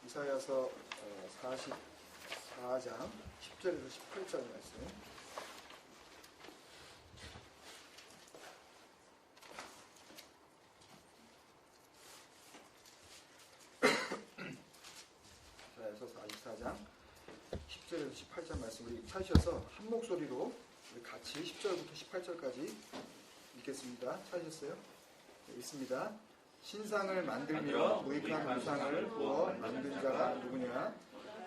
이사야서 44장 10절에서 18절 말씀. 이사야서 44장 10절에서 18절 말씀 우리 찾으셔서 한 목소리로 우리 같이 10절부터 18절까지 읽겠습니다. 찾으셨어요? 네, 읽습니다. 신상을 만들며 무익한 우상을 구워 만든 자가 누구냐?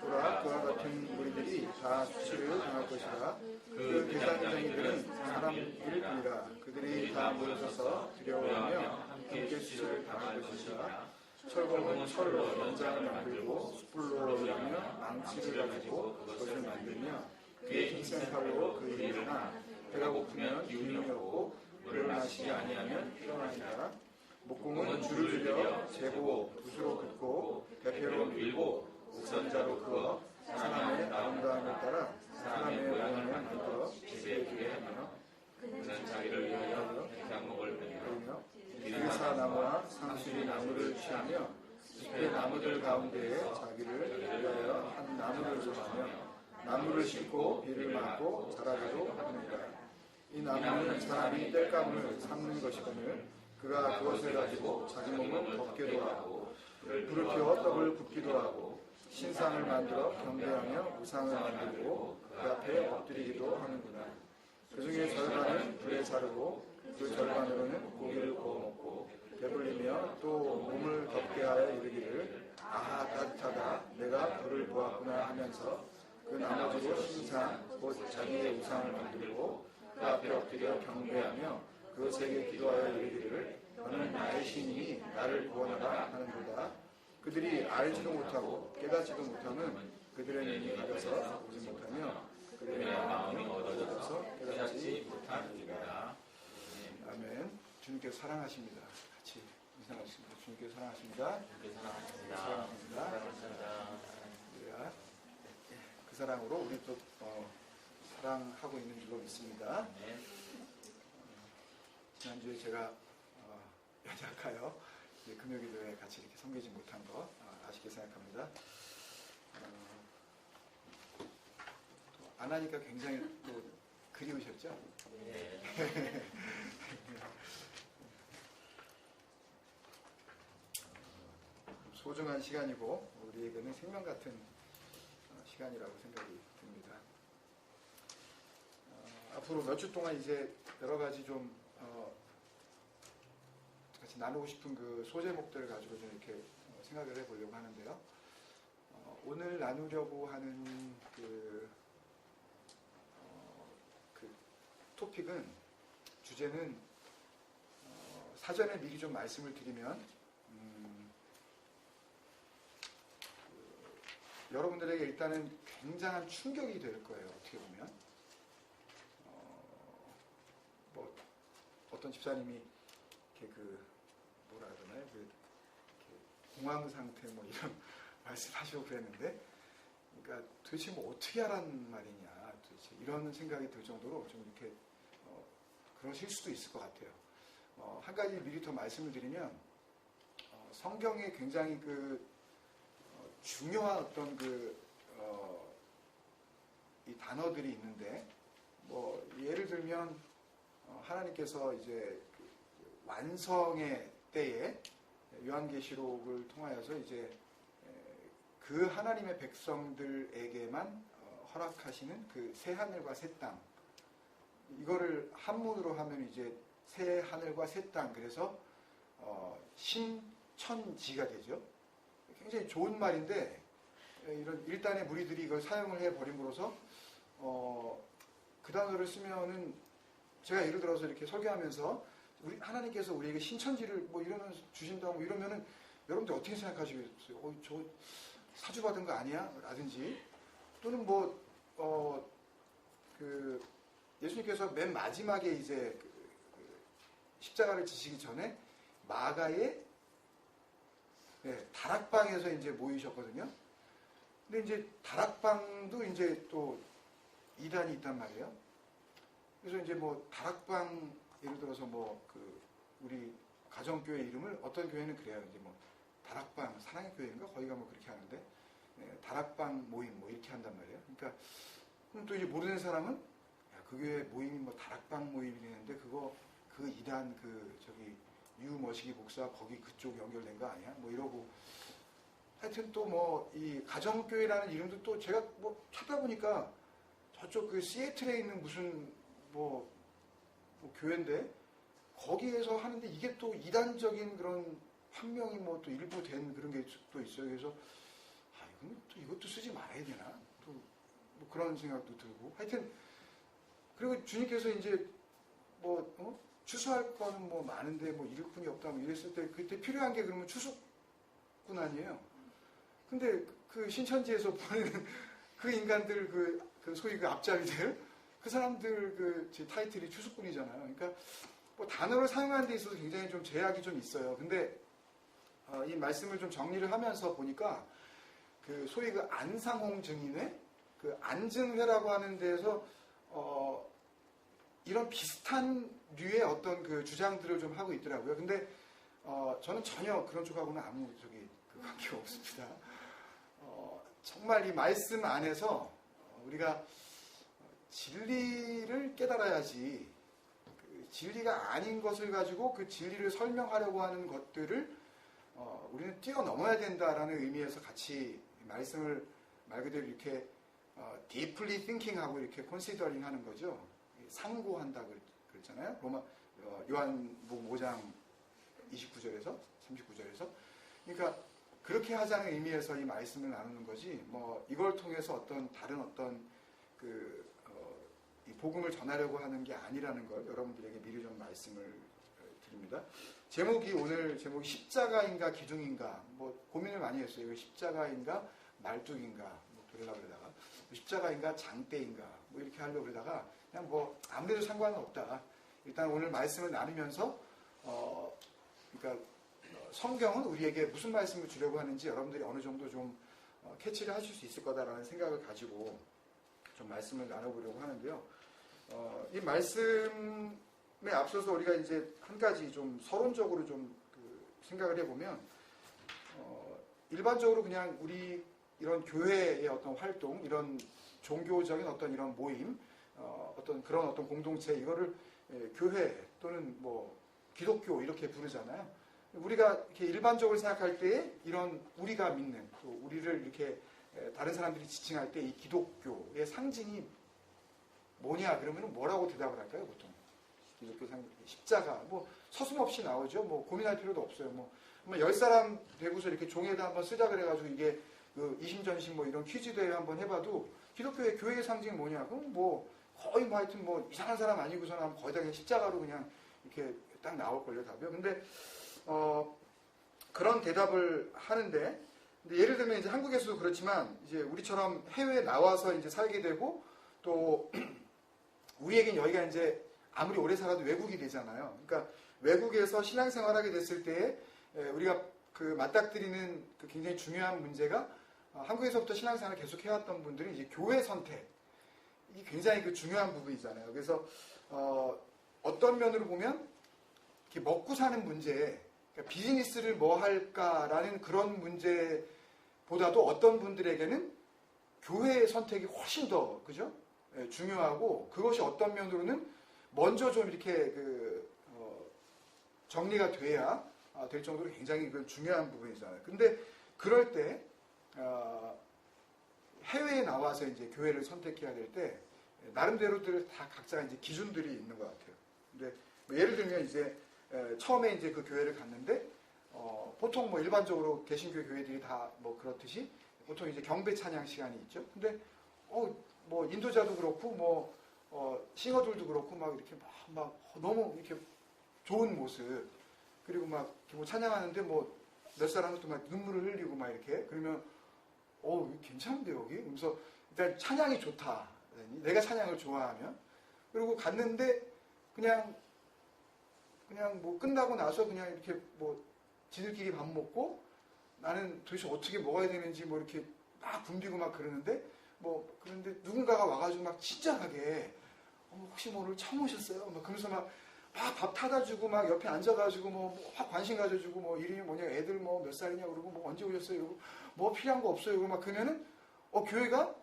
보라, 그와 같은 무리들이 다 수치를 당할 것이라. 그 대상쟁이들은 사람일 뿐이라. 그들이 다 모여서서 두려워하며 함께 수치를 당할 것이라. 철공은 철로 연장을 만들고 숯불로 일하며 망치를 가지고 그것을 만들며 그의 힘센 팔로 그 일을 하나 배가 고프면 유임이 없고 물을 마시지 아니하면 피곤하니라. 목공은 줄을 들여 재고 붓으로 긋고 대패로 밀고 옥선자로 그어 사람의 아름다움을 따라 사람의 모양을 만들어 집에 두게 하며 그는 자기를 위하여 백향목을 베며 기르사 나무와 상수리 나무를 취하며 숲의 나무들 가운데에 자기를 위하여 한 나무를 정하며 나무를 심고 비를 맞고 자라기도 하느니라. 이 나무는 사람이 땔감을 삼는 것이거늘 그가 그것을 가지고 자기 몸을 덮기도 하고 불을 피워 떡을 굽기도 하고 신상을 만들어 경배하며 우상을 만들고 그 앞에 엎드리기도 하는구나. 그 중에 절반은 불에 자르고 그 절반으로는 고기를 구워 먹고 배불리며 또 몸을 덮게 하여 이르기를 아하 따뜻하다 내가 불을 보았구나 하면서 그 나머지로 신상 곧 자기의 우상을 만들고 그 앞에 엎드려 경배하며 그것에게 기도하여 이르기를 너는 나의 신이 나를 구원하라 하는도다. 그들이 알지도 못하고 깨닫지도 못하면 그들의 눈이 가려서 보지 못하며 그들의 마음이 어두워져서 깨닫지 못하느니라. 아멘. 주님께서 사랑하십니다. 같이 인사하겠습니다. 주님께서 사랑하십니다. 사랑합니다. 그 사랑으로 우리 또 사랑하고 있는 줄로 믿습니다. 지난주에 제가 연약하여 금요기도에 같이 이렇게 섬기지 못한 거 아쉽게 생각합니다. 안 하니까 굉장히 또 그리우셨죠? 네. 소중한 시간이고 우리에게는 생명 같은 시간이라고 생각이 듭니다. 앞으로 몇 주 동안 이제 여러 가지 좀 같이 나누고 싶은 그 소제목들을 가지고 좀 이렇게 생각을 해보려고 하는데요. 오늘 나누려고 하는 그 토픽은 주제는 사전에 미리 좀 말씀을 드리면 여러분들에게 일단은 굉장한 충격이 될 거예요. 어떻게 보면 뭐 어떤 집사님이 이렇게 뭐라 그러나요? 공황 상태 뭐 이런 말씀하시고 그랬는데, 그러니까 도대체 뭐 어떻게 하란 말이냐, 도대체 이런 생각이 들 정도로 좀 이렇게 그러실 수도 있을 것 같아요. 한 가지 미리 더 말씀을 드리면 성경에 굉장히 중요한 어떤 이 단어들이 있는데, 뭐 예를 들면 하나님께서 이제 완성의 때에 요한계시록을 통하여서 이제 그 하나님의 백성들에게만 허락하시는 그 새 하늘과 새 땅, 이거를 한문으로 하면 이제 새 하늘과 새 땅, 그래서 신천지가 되죠. 굉장히 좋은 말인데 이런 일단의 무리들이 이걸 사용을 해버림으로써 그 단어를 쓰면은 제가 예를 들어서 이렇게 설교하면서 하나님께서 우리에게 신천지를 뭐 이러면서 주신다고 뭐 이러면은 여러분들 어떻게 생각하시겠어요? 저 사주받은 거 아니야? 라든지, 또는 예수님께서 맨 마지막에 이제 십자가를 지시기 전에 마가의 다락방에서 이제 모이셨거든요. 근데 이제 다락방도 이제 또 이단이 있단 말이에요. 그래서 이제 뭐 다락방, 예를 들어서 우리 가정교회 이름을 어떤 교회는 그래요. 이제 뭐 다락방 사랑의 교회인가 거기가 뭐 그렇게 하는데 다락방 모임 뭐 이렇게 한단 말이에요. 그러니까 그럼 또 이제 모르는 사람은 야, 그 교회 모임이 뭐 다락방 모임이랬는데 그거 그 이단 그 저기 유머시기 목사 거기 그쪽 연결된 거 아니야? 뭐 이러고 하여튼 또 뭐 이 가정교회라는 이름도 또 제가 뭐 찾아보니까 저쪽 그 시애틀에 있는 무슨 뭐 교회인데 거기에서 하는데 이게 또 이단적인 그런 환명이 뭐 또 일부 된 그런 게 또 있어요. 그래서 아 이건 또 이것도 쓰지 말아야 되나? 또 뭐 그런 생각도 들고 하여튼 그리고 주님께서 이제 뭐 추수할 거는 뭐 많은데 뭐 일꾼이 없다 뭐 이랬을 때 그때 필요한 게 그러면 추수꾼 아니에요. 근데 그 신천지에서 보내는 그 인간들 그 소위 그 앞잡이들 그 사람들 그 제 타이틀이 추수꾼이잖아요. 그러니까 뭐 단어를 사용하는 데 있어서 굉장히 좀 제약이 좀 있어요. 근데 이 말씀을 좀 정리를 하면서 보니까 그 소위 그 안상홍 증인회 그 안증회라고 하는 데에서 이런 비슷한 류의 어떤 그 주장들을 좀 하고 있더라고요. 근데 저는 전혀 그런 쪽하고는 아무 그 관계가 없습니다. 정말 이 말씀 안에서 우리가 진리를 깨달아야지 그 진리가 아닌 것을 가지고 그 진리를 설명하려고 하는 것들을 우리는 뛰어넘어야 된다라는 의미에서 같이 말씀을 말 그대로 이렇게 deeply thinking하고 이렇게 considering 하는 거죠. 상고한다 그랬잖아요. 요한복음 5장 29절에서 39절에서 그러니까 그렇게 하자는 의미에서 이 말씀을 나누는 거지 뭐 이걸 통해서 다른 어떤 이 복음을 전하려고 하는 게 아니라는 걸 여러분들에게 미리 좀 말씀을 드립니다. 오늘 제목이 십자가인가 기둥인가 뭐 고민을 많이 했어요. 이거 십자가인가 말뚝인가 뭐 그러려고 그러다가 십자가인가 장대인가 뭐 이렇게 하려고 그러다가 그냥 뭐 아무래도 상관은 없다. 일단 오늘 말씀을 나누면서 그러니까 성경은 우리에게 무슨 말씀을 주려고 하는지 여러분들이 어느 정도 좀 캐치를 하실 수 있을 거다라는 생각을 가지고 좀 말씀을 나눠보려고 하는데요. 이 말씀에 앞서서 우리가 이제 한 가지 좀 서론적으로 좀 생각을 해보면 일반적으로 그냥 우리 이런 교회의 어떤 활동, 이런 종교적인 어떤 이런 모임, 어떤 그런 어떤 공동체 이거를 교회 또는 뭐 기독교 이렇게 부르잖아요. 우리가 이렇게 일반적으로 생각할 때 이런 우리가 믿는 또 우리를 이렇게 다른 사람들이 지칭할 때 이 기독교의 상징이 뭐냐 그러면 뭐라고 대답을 할까요 보통? 기독교 상징 십자가 뭐 서슴없이 나오죠. 뭐 고민할 필요도 없어요. 뭐 10사람 되고서 이렇게 종에다 한번 쓰자 그래가지고 이게 그 이심전심 뭐 이런 퀴즈 대회 한번 해봐도 기독교의 교회의 상징이 뭐냐? 그럼 뭐 거의 뭐 하여튼 뭐 이상한 사람 아니고서는 거의 다 그냥 십자가로 그냥 이렇게 딱 나올걸요 답이요. 근데 그런 대답을 하는데 근데 예를 들면 이제 한국에서도 그렇지만 이제 우리처럼 해외에 나와서 이제 살게 되고 또 우리에겐 여기가 이제 아무리 오래 살아도 외국이 되잖아요. 그러니까 외국에서 신앙생활하게 됐을 때 우리가 그 맞닥뜨리는 그 굉장히 중요한 문제가 한국에서부터 신앙생활을 계속 해왔던 분들은 이제 교회 선택 이게 굉장히 그 중요한 부분이잖아요. 그래서 어떤 면으로 보면 이렇게 먹고 사는 문제, 그러니까 비즈니스를 뭐 할까라는 그런 문제보다도 어떤 분들에게는 교회의 선택이 훨씬 더 그죠? 중요하고 그것이 어떤 면으로는 먼저 좀 이렇게 정리가 돼야 될 정도로 굉장히 중요한 부분이잖아요. 근데 그럴 때 해외에 나와서 이제 교회를 선택해야 될 때 나름대로들 다 각자 이제 기준들이 있는 것 같아요. 근데 뭐 예를 들면 이제 처음에 이제 그 교회를 갔는데 보통 뭐 일반적으로 개신교 교회들이 다 뭐 그렇듯이 보통 이제 경배 찬양 시간이 있죠. 근데 뭐 인도자도 그렇고 뭐 싱어들도 그렇고 막 이렇게 막 너무 이렇게 좋은 모습 그리고 막 뭐 찬양하는데 뭐 몇 사람은 또 막 눈물을 흘리고 막 이렇게 그러면 괜찮은데 여기? 그래서 일단 찬양이 좋다. 내가 찬양을 좋아하면 그리고 갔는데 그냥 뭐 끝나고 나서 그냥 이렇게 뭐 지들끼리 밥 먹고 나는 도대체 어떻게 먹어야 되는지 뭐 이렇게 막 붐비고 막 그러는데 그런데 누군가가 와가지고 막 친절하게 혹시 뭐 오늘 처음 오셨어요? 막 그러면서 막 막 밥 타다 주고 막 옆에 앉아가지고 뭐 확 관심 가져주고 뭐 이름이 뭐냐, 애들 뭐 몇 살이냐 그러고 뭐 언제 오셨어요? 이러고 뭐 필요한 거 없어요? 이러고 막 그러면은 교회가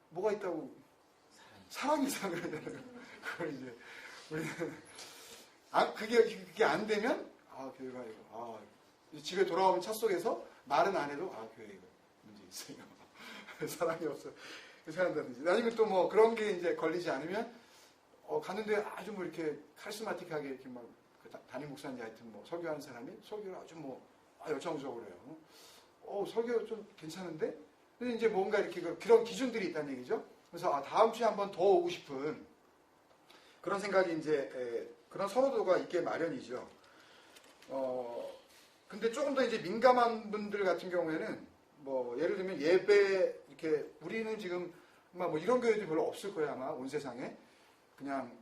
뭐가 있다고 사랑이 있다 그러잖아요. 그걸 이제 우리는 그게 안 되면 교회가 이거 집에 돌아오면 차 속에서 말은 안 해도 교회 이거 문제 있어요. 사랑이 없어. 생각한다든지. 나중에 또 뭐 그런 게 이제 걸리지 않으면 갔는데 아주 뭐 이렇게 카리스마틱하게 이렇게 막 담임 목사인지 하여튼 뭐 설교하는 사람이 설교를 아주 뭐 열정적으로 해요. 설교 좀 괜찮은데? 근데 이제 뭔가 이렇게 그런 기준들이 있다는 얘기죠. 그래서 다음 주에 한번 더 오고 싶은 그런 생각이 이제 그런 선호도가 있게 마련이죠. 근데 조금 더 이제 민감한 분들 같은 경우에는 뭐 예를 들면 예배 이렇게 우리는 지금 아마 뭐 이런 교회도 별로 없을 거예요. 아마 온 세상에 그냥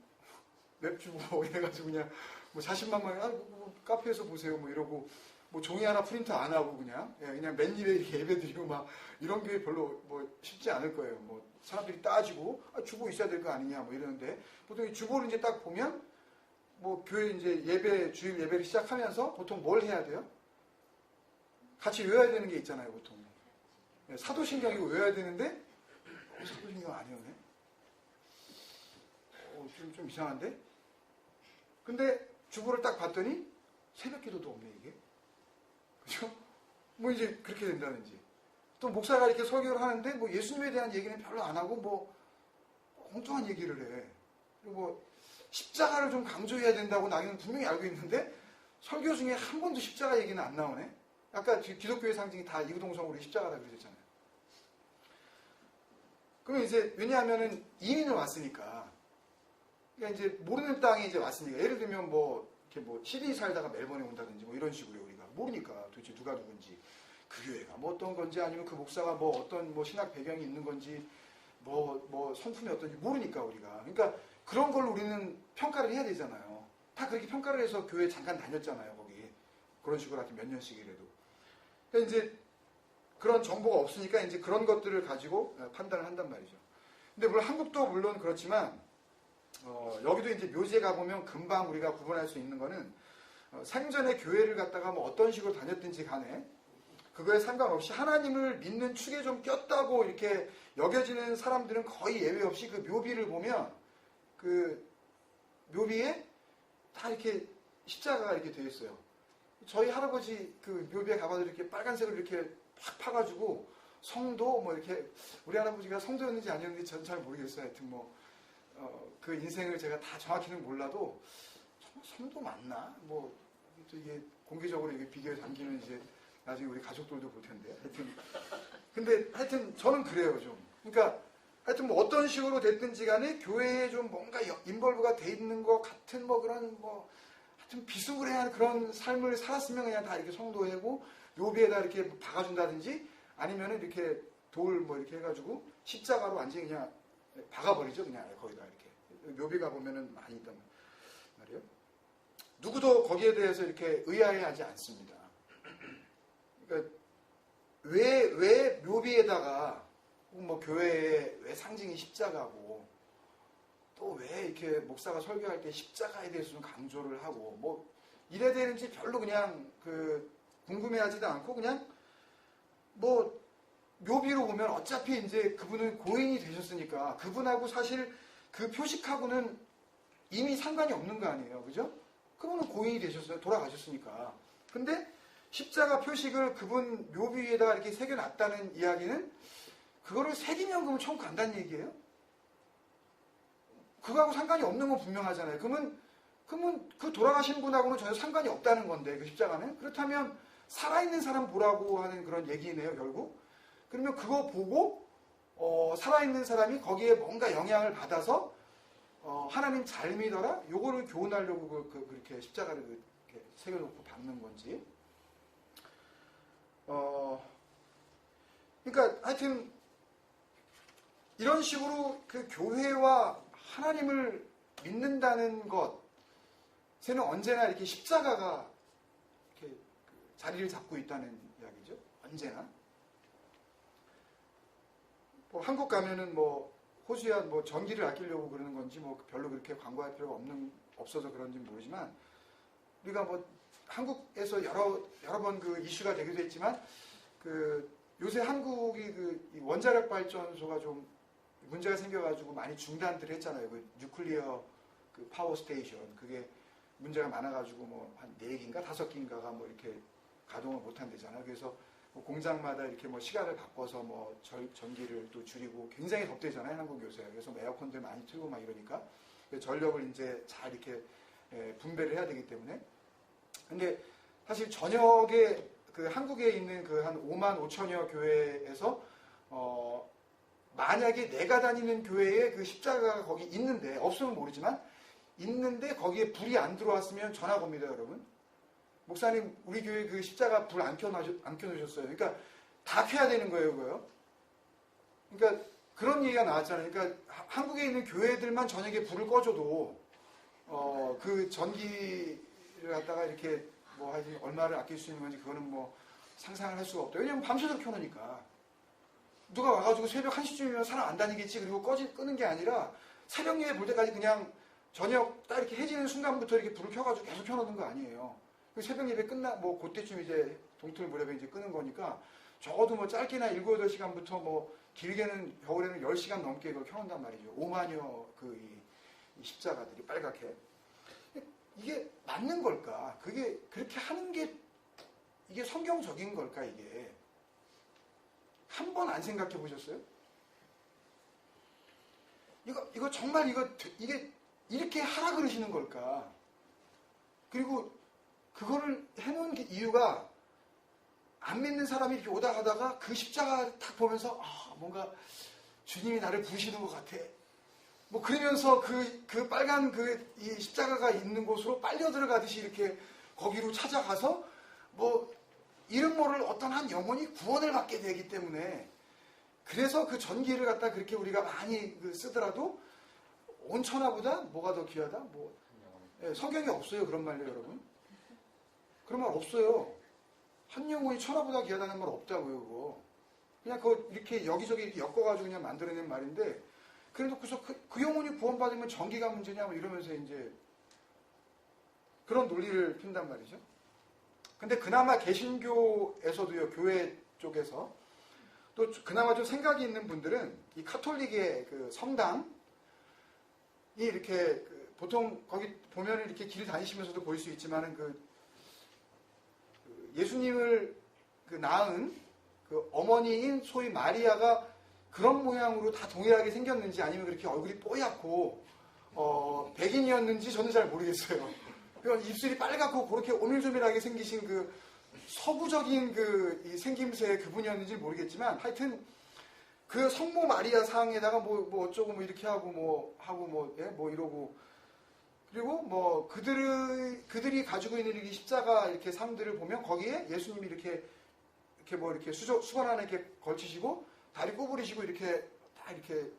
웹 주고 이래가지고 그냥 뭐 40만 원 뭐 카페에서 보세요 뭐 이러고 뭐 종이 하나 프린트 안 하고 그냥 맨입에 이렇게 예배 드리고 막 이런 교회 별로 뭐 쉽지 않을 거예요. 뭐 사람들이 따지고 주보 있어야 될 거 아니냐 뭐 이러는데 보통 이 주보를 이제 딱 보면 뭐 교회 이제 주일 예배를 시작하면서 보통 뭘 해야 돼요? 같이 외워야 되는 게 있잖아요, 보통. 사도신경이고 외워야 되는데 사도신경 안 외우네. 좀 이상한데? 근데 주보를 딱 봤더니 새벽 기도도 없네, 이게. 그죠? 뭐 이제 그렇게 된다든지. 또 목사가 이렇게 설교를 하는데 뭐 예수님에 대한 얘기는 별로 안 하고 뭐 엉뚱한 얘기를 해. 그리고 뭐 십자가를 좀 강조해야 된다고 나는 분명히 알고 있는데 설교 중에 한 번도 십자가 얘기는 안 나오네. 아까 기독교의 상징이 다 이구동성으로 십자가라 그러셨잖아요. 그러면 이제 왜냐하면은 이민을 왔으니까, 그러니까 이제 모르는 땅에 이제 왔으니까, 예를 들면 뭐 이렇게 뭐 시드니 살다가 멜번에 온다든지 뭐 이런 식으로 우리가 모르니까 도대체 누가 누군지, 그 교회가 뭐 어떤 건지 아니면 그 목사가 뭐 어떤 뭐 신학 배경이 있는 건지 뭐 성품이 어떤지 모르니까 우리가, 그러니까 그런 걸 우리는 평가를 해야 되잖아요. 다 그렇게 평가를 해서 교회 잠깐 다녔잖아요, 거기. 그런 식으로 하여튼 몇 년씩이라도. 그러니까 이제 그런 정보가 없으니까 이제 그런 것들을 가지고 판단을 한단 말이죠. 근데 물론 한국도 물론 그렇지만 여기도 이제 묘지에 가보면 금방 우리가 구분할 수 있는 거는 생전에 교회를 갔다가 뭐 어떤 식으로 다녔든지 간에 그거에 상관없이 하나님을 믿는 축에 좀 꼈다고 이렇게 여겨지는 사람들은 거의 예외 없이 그 묘비를 보면 그 묘비에 다 이렇게 십자가가 이렇게 되어 있어요. 저희 할아버지 그 묘비에 가봐도 이렇게 빨간색으로 이렇게 팍 파가지고 성도 뭐 이렇게, 우리 할아버지가 성도였는지 아니었는지 전 잘 모르겠어요. 하여튼 뭐 그 인생을 제가 다 정확히는 몰라도 성도 맞나? 뭐 또 이게 공개적으로 이게 비교에 담기면 이제 나중에 우리 가족들도 볼 텐데. 근데 하여튼 저는 그래요, 좀. 그러니까 하여튼 뭐 어떤 식으로 됐든지 간에 교회에 좀 뭔가 인벌브가 돼 있는 것 같은 뭐 그런 뭐 하여튼 비스무리한 그런 삶을 살았으면 그냥 다 이렇게 성도하고 묘비에다 이렇게 박아준다든지 아니면은 이렇게 돌 뭐 이렇게 해가지고 십자가로 완전히 그냥 박아버리죠, 그냥 거기다 이렇게. 묘비 가보면은 많이 있단 말이에요. 누구도 거기에 대해서 이렇게 의아해하지 않습니다. 그러니까 왜 묘비에다가 뭐 교회의 왜 상징이 십자가고 또 왜 이렇게 목사가 설교할 때 십자가에 대해서 좀 강조를 하고 뭐 이래야 되는지 별로 그냥 궁금해하지도 않고 그냥 뭐 묘비로 보면 어차피 이제 그분은 고인이 되셨으니까 그분하고 사실 그 표식하고는 이미 상관이 없는 거 아니에요, 그죠? 그분은 고인이 되셨어요, 돌아가셨으니까. 근데 십자가 표식을 그분 묘비 위에다가 이렇게 새겨놨다는 이야기는 그거를 새기면 그러면 천국 간다는 얘기예요? 그거하고 상관이 없는 건 분명하잖아요. 그러면 그 돌아가신 분하고는 전혀 상관이 없다는 건데, 그 십자가는. 그렇다면 살아있는 사람 보라고 하는 그런 얘기네요, 결국. 그러면 그거 보고 살아있는 사람이 거기에 뭔가 영향을 받아서 하나님 잘 믿어라? 요거를 교훈하려고 그렇게 십자가를 이렇게 새겨놓고 박는 건지. 그러니까 하여튼 이런 식으로 그 교회와 하나님을 믿는다는 것에는 언제나 이렇게 십자가가 이렇게 자리를 잡고 있다는 이야기죠. 언제나. 뭐 한국 가면은 뭐 호주야 뭐 전기를 아끼려고 그러는 건지 뭐 별로 그렇게 광고할 필요가 없어서 그런지 모르지만 우리가 뭐 한국에서 여러 번 그 이슈가 되기도 했지만 그 요새 한국이 그 원자력 발전소가 좀 문제가 생겨가지고 많이 중단들 했잖아요. 그 뉴클리어 그 파워 스테이션 그게 문제가 많아가지고 뭐 한 4기인가 5기인가가 뭐 이렇게 가동을 못 한대잖아요. 그래서 뭐 공장마다 이렇게 뭐 시간을 바꿔서 뭐 전기를 또 줄이고 굉장히 덥대잖아요. 한국 요새. 그래서 뭐 에어컨들 많이 틀고 막 이러니까 전력을 이제 잘 이렇게 분배를 해야 되기 때문에. 근데 사실 전역에 그 한국에 있는 그 한 5만 5천여 교회에서 만약에 내가 다니는 교회에 그 십자가가 거기 있는데 없으면 모르지만 있는데 거기에 불이 안 들어왔으면 전화가 옵니다, 여러분. 목사님, 우리 교회 그 십자가 불 안 켜놓으셨어요. 그러니까 다 켜야 되는 거예요, 그거요. 그러니까 그런 얘기가 나왔잖아요. 그러니까 한국에 있는 교회들만 저녁에 불을 꺼줘도 그 전기를 갖다가 이렇게 뭐 하여튼 얼마를 아낄 수 있는 건지 그거는 뭐 상상을 할 수가 없다. 왜냐면 밤새도록 켜놓으니까. 누가 와가지고 새벽 1시쯤이면 사람 안 다니겠지. 그리고 끄는 게 아니라 새벽 예배 볼 때까지 그냥 저녁 딱 이렇게 해지는 순간부터 이렇게 불을 켜가지고 계속 켜놓는 거 아니에요. 새벽 예배 뭐 그때쯤 이제 동틀 무렵에 이제 끄는 거니까 적어도 뭐 짧게나 7, 8시간부터 뭐 길게는 겨울에는 10시간 넘게 이걸 켜놓는단 말이죠. 5만여 이 십자가들이 빨갛게. 이게 맞는 걸까? 그게 그렇게 하는 게 이게 성경적인 걸까 이게? 한 번 안 생각해 보셨어요? 이거 정말 이게 이렇게 하라 그러시는 걸까? 그리고 그거를 해놓은 이유가 안 믿는 사람이 이렇게 오다 가다가 그 십자가 딱 보면서 뭔가 주님이 나를 부르시는 것 같아. 뭐 그러면서 그 빨간 이 십자가가 있는 곳으로 빨려 들어가듯이 이렇게 거기로 찾아가서 뭐 이름 모를 어떤 한 영혼이 구원을 받게 되기 때문에 그래서 그 전기를 갖다 그렇게 우리가 많이 쓰더라도 온 천하보다 뭐가 더 귀하다? 뭐 성경에 없어요 그런 말요 여러분. 그런 말 없어요. 한 영혼이 천하보다 귀하다는 말 없다고요 그거. 그냥 그거 이렇게 여기저기 엮어가지고 그냥 만들어낸 말인데 그래놓고서 그 영혼이 구원받으면 전기가 문제냐 뭐 이러면서 이제 그런 논리를 핀단 말이죠. 근데 그나마 개신교에서도요 교회 쪽에서 또 그나마 좀 생각이 있는 분들은 이 카톨릭의 그 성당이 이렇게 보통 거기 보면 이렇게 길 다니시면서도 볼 수 있지만은 그 예수님을 낳은 그 어머니인 소위 마리아가 그런 모양으로 다 동일하게 생겼는지 아니면 그렇게 얼굴이 뽀얗고 백인이었는지 저는 잘 모르겠어요. 입술이 빨갛고 그렇게 오밀조밀하게 생기신 그 서구적인 이 생김새의 그분이었는지 모르겠지만 하여튼 그 성모 마리아 상에다가 뭐 어쩌고 뭐 이렇게 하고 뭐 이러고 그리고 뭐 그들이 가지고 있는 이 십자가 이렇게 상들을 보면 거기에 예수님이 이렇게 뭐 이렇게 수건 하나 이렇게 걸치시고 다리 구부리시고 이렇게 다 이렇게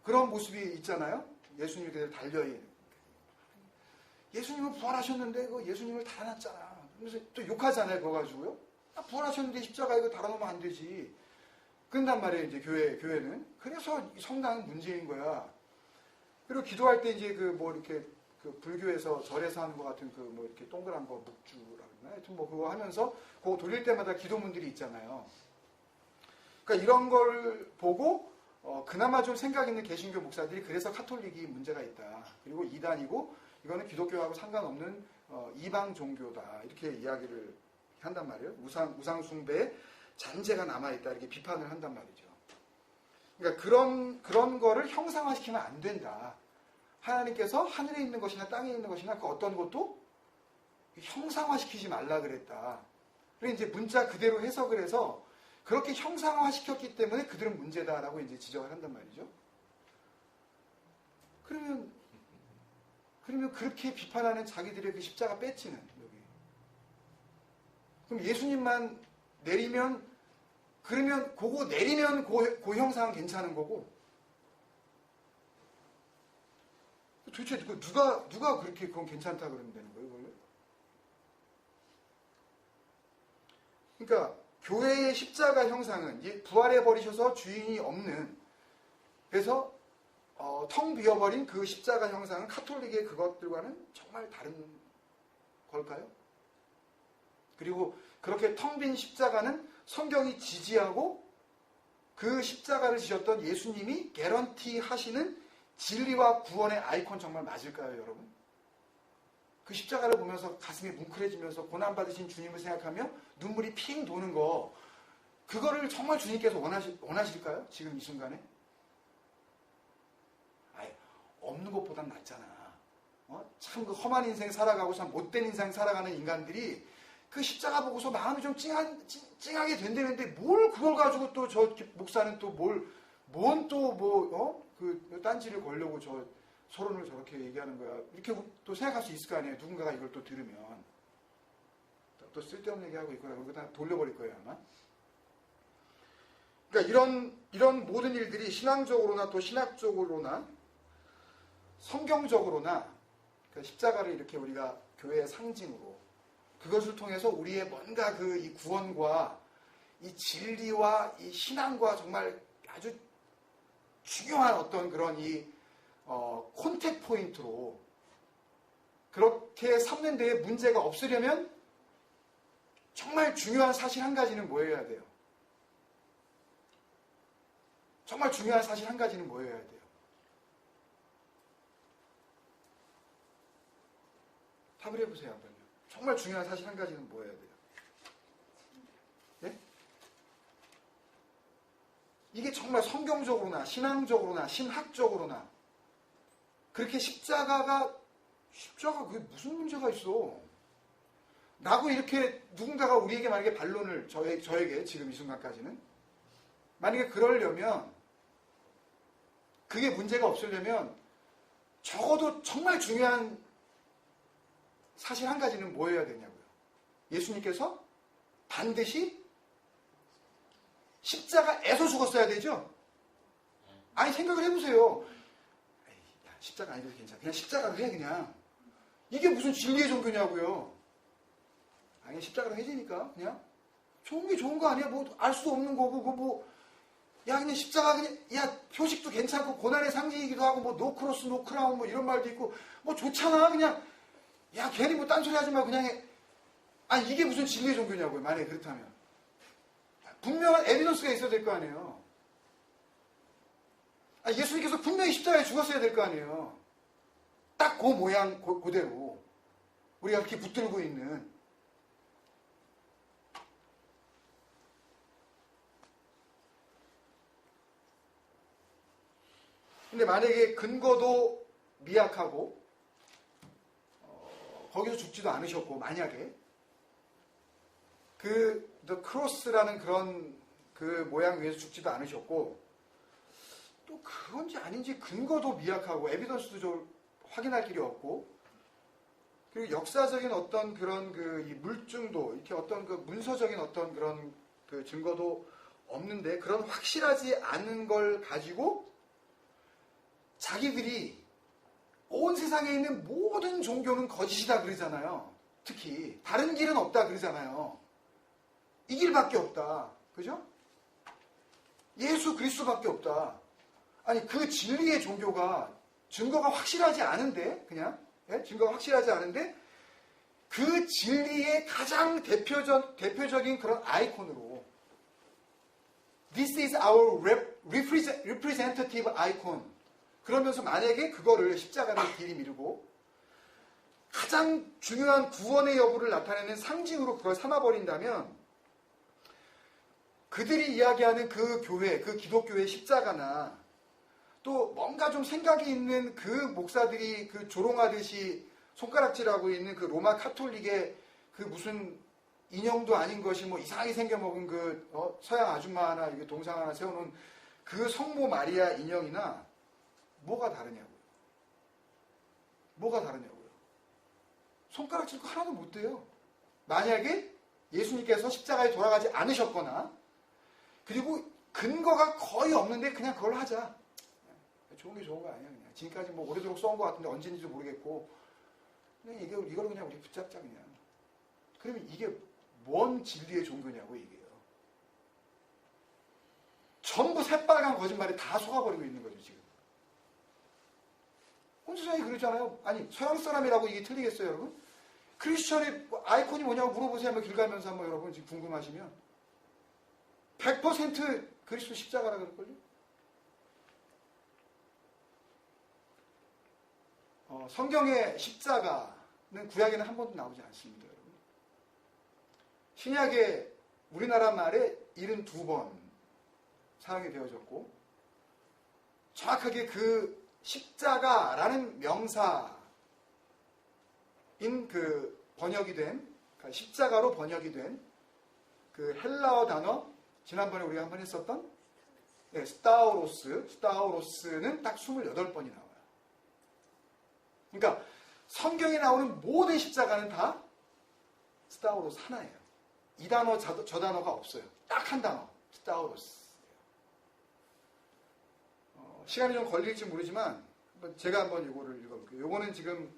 그런 모습이 있잖아요. 예수님이 이렇게 달려있는. 예수님은 부활하셨는데 그 예수님을 달아놨잖아. 그래서 또 욕하잖아요. 그거 가지고요. 부활하셨는데 십자가 이거 달아놓으면 안 되지. 그런단 말이에요. 이제 교회는. 그래서 성당은 문제인 거야. 그리고 기도할 때 이제 뭐 이렇게 불교에서 절에서 하는 것 같은 뭐 이렇게 동그란 거 묵주라고 했나? 하여튼 뭐 그거 하면서 그거 돌릴 때마다 기도문들이 있잖아요. 그러니까 이런 걸 보고 그나마 좀 생각 있는 개신교 목사들이 그래서 카톨릭이 문제가 있다. 그리고 이단이고 이거는 기독교하고 상관없는 이방 종교다. 이렇게 이야기를 한단 말이에요. 우상 숭배에 잔재가 남아있다. 이렇게 비판을 한단 말이죠. 그러니까 그런 거를 형상화시키면 안 된다. 하나님께서 하늘에 있는 것이나 땅에 있는 것이나 그 어떤 것도 형상화시키지 말라 그랬다. 그래서 이제 문자 그대로 해석을 해서 그렇게 형상화시켰기 때문에 그들은 문제다라고 이제 지적을 한단 말이죠. 그러면 그렇게 비판하는 자기들의 그 십자가 배지는 여기. 그럼 예수님만 내리면 그러면 그거 내리면 그 형상은 괜찮은 거고. 도대체 누가 그렇게 그건 괜찮다 그런다는 거예요, 이걸로? 그러니까 교회의 십자가 형상은 부활해 버리셔서 주인이 없는 그래서 텅 비어버린 그 십자가 형상은 카톨릭의 그것들과는 정말 다른 걸까요? 그리고 그렇게 텅 빈 십자가는 성경이 지지하고 그 십자가를 지셨던 예수님이 개런티 하시는 진리와 구원의 아이콘 정말 맞을까요, 여러분? 그 십자가를 보면서 가슴이 뭉클해지면서 고난받으신 주님을 생각하며 눈물이 핑 도는 거, 그거를 정말 주님께서 원하실까요? 지금 이 순간에? 없는 것보단 낫잖아. 참 그 험한 인생 살아가고 참 못된 인생 살아가는 인간들이 그 십자가 보고서 마음이 좀 찡하게 된다는데 뭘 그걸 가지고 또 저 목사는 또 그 딴지를 걸려고 저 서론을 저렇게 얘기하는 거야. 이렇게 또 생각할 수 있을 거 아니에요. 누군가가 이걸 또 들으면. 또 쓸데없는 얘기하고 있거나 그러고 다 돌려버릴 거예요, 아마. 그러니까 이런 모든 일들이 신앙적으로나 또 신학적으로나 성경적으로나 그 십자가를 이렇게 우리가 교회의 상징으로 그것을 통해서 우리의 뭔가 그 이 구원과 이 진리와 이 신앙과 정말 아주 중요한 어떤 그런 이 콘택 포인트로 그렇게 삼는 데에 문제가 없으려면 정말 중요한 사실 한 가지는 뭐여야 돼요? 정말 중요한 사실 한 가지는 뭐여야 돼요? 답을 해보세요, 한번요. 정말 중요한 사실 한 가지는 뭐여야 돼요? 네? 이게 정말 성경적으로나 신앙적으로나 신학적으로나 그렇게 십자가 그게 무슨 문제가 있어? 라고 이렇게 누군가가 우리에게 만약에 반론을 저에게 지금 이 순간까지는 만약에 그러려면 그게 문제가 없으려면 적어도 정말 중요한 사실 한 가지는 뭐여야 되냐고요. 예수님께서 반드시 십자가에서 죽었어야 되죠? 아니 생각을 해보세요. 야, 십자가 아니어도 괜찮아. 그냥 십자가로 해 그냥. 이게 무슨 진리의 종교냐고요. 아니 십자가로 해지니까 그냥 좋은 게 좋은 거 아니야? 뭐 알 수 없는 거고 야 그냥 십자가 그냥 야 표식도 괜찮고 고난의 상징이기도 하고 뭐 노크로스 노크라운 뭐 이런 말도 있고 뭐 좋잖아 그냥 야 괜히 뭐 딴소리 하지 말고 그냥 해. 아니 이게 무슨 진리의 종교냐고요. 만약에 그렇다면 분명한 에비던스가 있어야 될 거 아니에요. 예수님께서 분명히 십자가에 죽었어야 될 거 아니에요. 딱 그 모양 그대로 우리가 이렇게 붙들고 있는. 근데 만약에 근거도 미약하고 거기서 죽지도 않으셨고 만약에 그 The Cross라는 그런 그 모양 위에서 죽지도 않으셨고 또 그건지 아닌지 근거도 미약하고 에비던스도 좀 확인할 길이 없고 그리고 역사적인 어떤 그런 그 이 물증도 이렇게 어떤 그 문서적인 어떤 그런 그 증거도 없는데 그런 확실하지 않은 걸 가지고 자기들이 온 세상에 있는 모든 종교는 거짓이다 그러잖아요. 특히 다른 길은 없다 그러잖아요. 이 길밖에 없다. 그죠? 예수 그리스도밖에 없다. 아니 그 진리의 종교가 증거가 확실하지 않은데 그냥 증거가 확실하지 않은데 그 진리의 가장 대표적인 그런 아이콘으로 This is our representative icon. 그러면서 만약에 그거를 십자가를 길이 미루고 가장 중요한 구원의 여부를 나타내는 상징으로 그걸 삼아버린다면 그들이 이야기하는 그 교회, 그 기독교의 십자가나 또 뭔가 좀 생각이 있는 그 목사들이 그 조롱하듯이 손가락질하고 있는 그 로마 카톨릭의 그 무슨 인형도 아닌 것이 뭐 이상하게 생겨먹은 그 서양 아줌마 하나 이게 동상 하나 세워놓은 그 성모 마리아 인형이나 뭐가 다르냐고요. 뭐가 다르냐고요. 손가락질 거 하나도 못 돼요. 만약에 예수님께서 십자가에 돌아가지 않으셨거나 그리고 근거가 거의 없는데 그냥 그걸 하자. 좋은 게 좋은 거 아니야 그냥. 지금까지 뭐 오래도록 써온 것 같은데 언제인지도 모르겠고 그냥 이걸 그냥 우리 붙잡자 그냥. 그러면 이게 뭔 진리의 종교냐고 이게요. 전부 새빨간 거짓말에 다 속아버리고 있는 거죠 지금. 선지자이 그러잖아요. 아니 서양 사람이라고 이게 틀리겠어요, 여러분? 크리스천의 아이콘이 뭐냐고 물어보세요. 한번 길 가면서 한번 여러분 지금 궁금하시면 100% 그리스도 십자가라 그럴걸요? 성경의 십자가는 구약에는 한 번도 나오지 않습니다, 여러분. 신약에 우리나라 말에 72번 사용이 되어졌고, 정확하게 그 십자가라는 명사인 그 번역이 된, 그러니까 십자가로 번역이 된 그 헬라어 단어, 지난번에 우리가 한번 했었던 스타우로스는 딱 28번이 나와요. 그러니까 성경에 나오는 모든 십자가는 다 스타우로스 하나예요. 이 단어 저 단어가 없어요. 딱 한 단어, 스타우로스. 시간이 좀 걸릴지 모르지만 제가 한번 이거를 읽어볼게요. 이거는 지금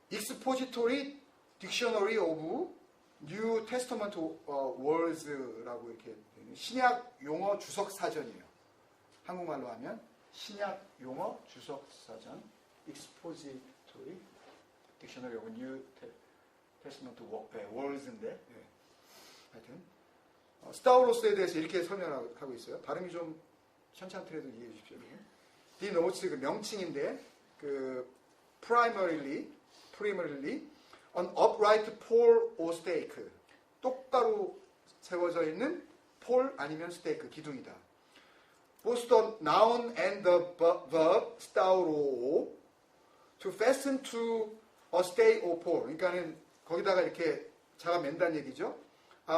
Expository Dictionary of New Testament Words라고 이렇게 신약 용어 주석 사전이에요. 한국말로 하면 신약 용어 주석 사전, Expository Dictionary of New Testament Words인데, 네. 하여튼 스타우로스에 대해서 이렇게 설명하고 있어요. 발음이 좀 현찮더라도 이해해 주십시오. 이 노츠 그 명칭인데, 그 primarily an upright pole or stake, 똑바로 세워져 있는 폴 아니면 스테이크, 기둥이다. Both the noun and the verb stauro to fasten to a stake or pole. 그러니까는 거기다가 이렇게 잡아맨다는 얘기죠.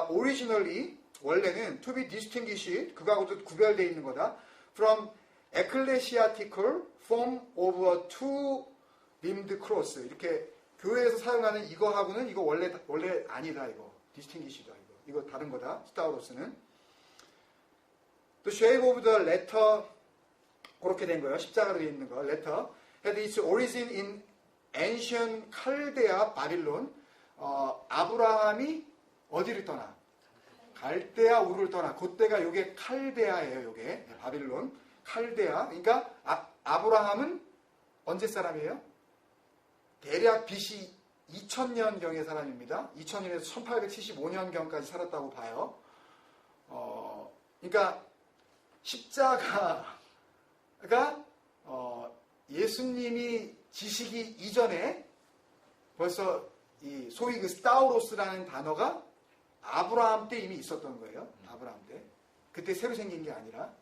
Originally 원래는 to be distinguished, 그거하고도 구별되어 있는 거다. From ecclesiastical form of a two-limbed cross. 이렇게 교회에서 사용하는 이거하고는 이거 원래 아니다, 이거. distinguished다, 이거 다른 거다. 스타우로스는. The shape of the letter, 그렇게 된 거예요. 십자가로 되어 있는 거. letter had its origin in ancient Chaldea, 바빌론. 아브라함이 어디를 떠나? 갈대아 우르를 떠나. 그때가 요게 칼데아예요, 요게. 바빌론. 칼데아. 그러니까 아브라함은 언제 사람이에요? 대략 BC 2000년경의 사람입니다. 2000년에서 1875년경까지 살았다고 봐요. 그러니까 십자가가 예수님이 지시기 이전에 벌써 이 소위 그 스타우로스라는 단어가 아브라함 때 이미 있었던 거예요. 아브라함 때. 그때 새로 생긴 게 아니라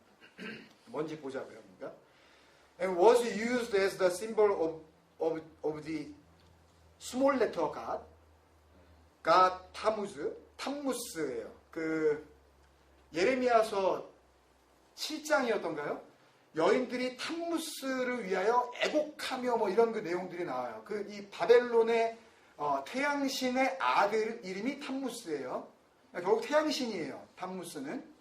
뭔지 보자고요. 그러니까 and was used as the symbol of the small letter God, 탐무스예요. 그 예레미야서 7장이었던가요? 여인들이 탐무스를 위하여 애곡하며 뭐 이런 그 내용들이 나와요. 그 이 바벨론의 태양신의 아들 이름이 탐무스예요. 결국 태양신이에요. 탐무스는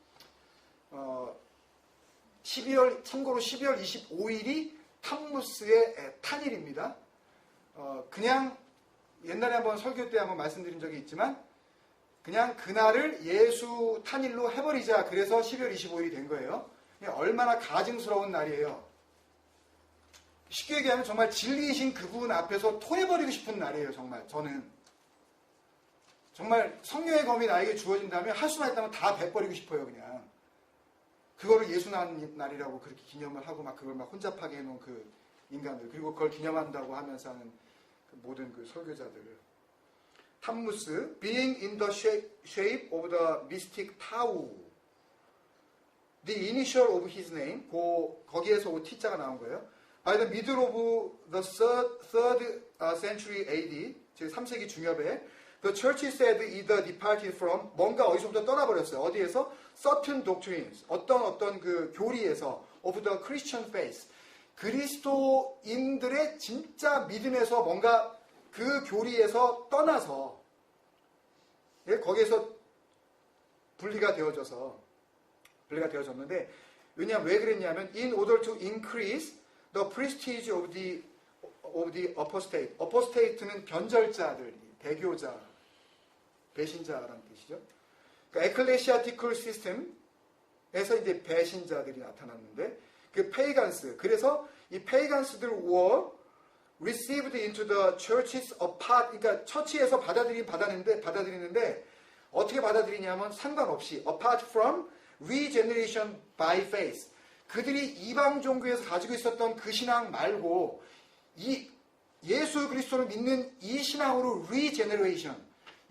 참고로 12월 25일이 탐무스의 탄일입니다. 그냥 옛날에 한번 설교 때 한번 말씀드린 적이 있지만 그냥 그날을 예수 탄일로 해버리자. 그래서 12월 25일이 된 거예요. 얼마나 가증스러운 날이에요. 쉽게 얘기하면 정말 진리이신 그분 앞에서 토해버리고 싶은 날이에요. 정말 저는 정말 성령의 검이 나에게 주어진다면 할 수만 있다면 다 베버리고 싶어요. 그냥 그거를 예수 날이라고 그렇게 기념을 하고 막 그걸 막 혼잡하게 해놓은 그 인간들, 그리고 그걸 기념한다고 하면서 하는 그 모든 그 설교자들. 탐무스, being in the shape of the mystic Tau, the initial of his name, 거기에서 T자가 나온 거예요. By the middle of the third century AD, 즉 3세기 중엽에 the church said either departed from, 뭔가 어디서부터 떠나버렸어요. 어디에서? certain doctrines, 어떤 그 교리에서 of the Christian faith, 그리스도인들의 진짜 믿음에서 뭔가 그 교리에서 떠나서 거기에서 분리가 되어졌는데, 왜냐하면 왜 그랬냐면 in order to increase the prestige of the apostate. apostate는 변절자들, 배교자, 배신자라는 뜻이죠. 그러니까 ecclesiastical system에서 이제 배신자들이 나타났는데, 그 페이간스. 그래서 이 페이간스들 were received into the churches apart. 그러니까 처치에서 받아들이는데 어떻게 받아들이냐면 상관없이 apart from regeneration by faith. 그들이 이방 종교에서 가지고 있었던 그 신앙 말고 이 예수 그리스도를 믿는 이 신앙으로 regeneration.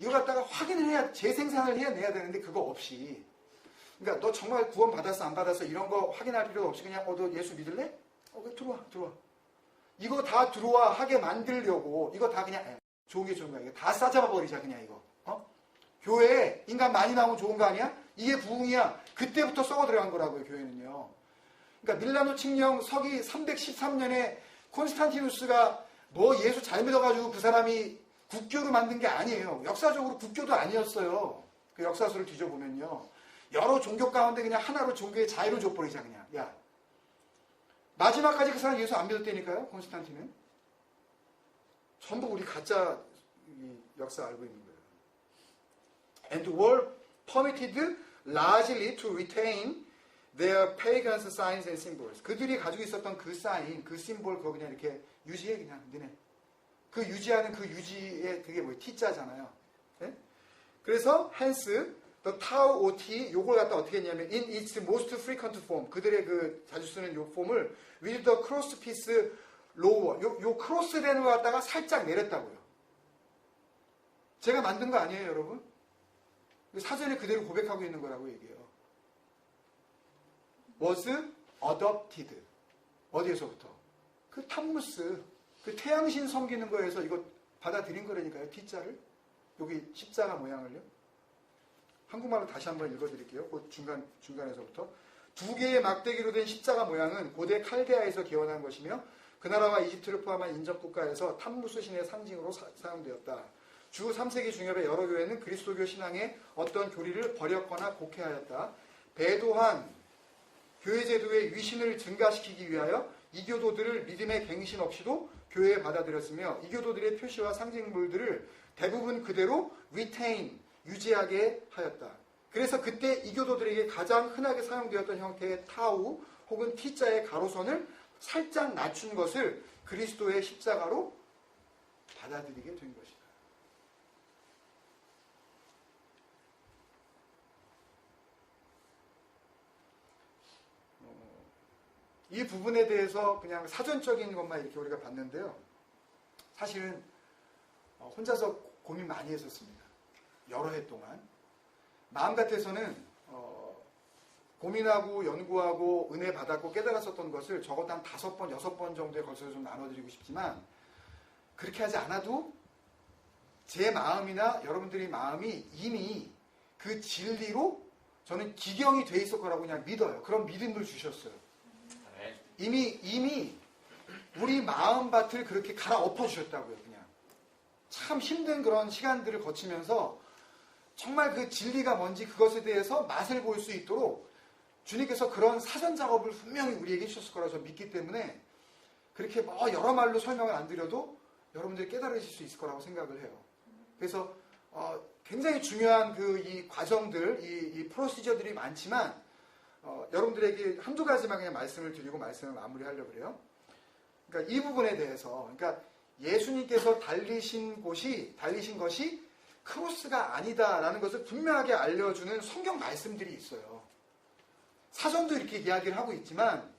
이거 갖다가 확인을 해야, 재생산을 해내야 되는데 그거 없이. 그러니까 너 정말 구원 받았어 안 받았어 이런 거 확인할 필요도 없이 그냥 너 예수 믿을래? 그래 들어와. 이거 다 들어와 하게 만들려고 이거 다 그냥 좋은 게 좋은 거야. 이거 다 싸잡아 버리자 그냥 이거. 교회에 인간 많이 나오면 좋은 거 아니야? 이게 부흥이야. 그때부터 썩어 들어간 거라고요. 교회는요. 그러니까 밀라노 칙령 서기 313년에 콘스탄티누스가 뭐 예수 잘 믿어가지고 그 사람이 국교로 만든 게 아니에요. 역사적으로 국교도 아니었어요. 그 역사서를 뒤져보면요. 여러 종교 가운데 그냥 하나로 종교의 자유를 줘버리자 그냥. 야, 마지막까지 그 사람 예수 안 믿었다니까요. 콘스탄틴은. 전부 우리 가짜 역사 알고 있는 거예요. And were permitted largely to retain their pagan signs and symbols. 그들이 가지고 있었던 그 사인, 그 심볼 그거 그냥 이렇게 유지해 그냥 너네. 그 유지하는 그 유지의 그게 뭐예요? T자잖아요. 네? 그래서 hence the tau ot 요걸 갖다 어떻게 했냐면 in its most frequent form 그들의 그 자주 쓰는 요 폼을 with the cross piece lower 요 크로스 되는 거 갖다가 살짝 내렸다고요. 제가 만든 거 아니에요, 여러분? 사전에 그대로 고백하고 있는 거라고 얘기해요. was adopted. 어디에서부터? 그 탐무스, 그 태양신 섬기는 거에서 이거 받아들인 거라니까요. T자를. 여기 십자가 모양을요. 한국말로 다시 한번 읽어드릴게요. 그 중간에서부터. 두 개의 막대기로 된 십자가 모양은 고대 칼데아에서 기원한 것이며 그 나라와 이집트를 포함한 인접국가에서 탐무스 신의 상징으로 사용되었다. 주 3세기 중엽의 여러 교회는 그리스도교 신앙의 어떤 교리를 버렸거나 곡해하였다. 배도한 교회 제도의 위신을 증가시키기 위하여 이교도들을 믿음의 갱신 없이도 교회에 받아들였으며 이교도들의 표시와 상징물들을 대부분 그대로 retain, 유지하게 하였다. 그래서 그때 이교도들에게 가장 흔하게 사용되었던 형태의 타우 혹은 T자의 가로선을 살짝 낮춘 것을 그리스도의 십자가로 받아들이게 된 것이다. 이 부분에 대해서 그냥 사전적인 것만 이렇게 우리가 봤는데요. 사실은 혼자서 고민 많이 했었습니다. 여러 해 동안. 마음 같아서는 고민하고 연구하고 은혜 받았고 깨달았었던 것을 적어도 한 5번, 6번 정도에 걸쳐서 좀 나눠드리고 싶지만 그렇게 하지 않아도 제 마음이나 여러분들의 마음이 이미 그 진리로 저는 기경이 돼 있을 거라고 그냥 믿어요. 그런 믿음을 주셨어요. 이미 우리 마음밭을 그렇게 갈아엎어 주셨다고요. 그냥 참 힘든 그런 시간들을 거치면서 정말 그 진리가 뭔지 그것에 대해서 맛을 볼 수 있도록 주님께서 그런 사전 작업을 분명히 우리에게 해주셨을 거라고 저는 믿기 때문에 그렇게 뭐 여러 말로 설명을 안 드려도 여러분들이 깨달으실 수 있을 거라고 생각을 해요. 그래서 굉장히 중요한 그 이 과정들, 이 프로시저들이 많지만 여러분들에게 한두 가지만 그냥 말씀을 드리고 말씀을 마무리하려고 그래요. 그러니까 이 부분에 대해서, 그러니까 예수님께서 달리신 것이 크로스가 아니다라는 것을 분명하게 알려주는 성경 말씀들이 있어요. 사전도 이렇게 이야기를 하고 있지만,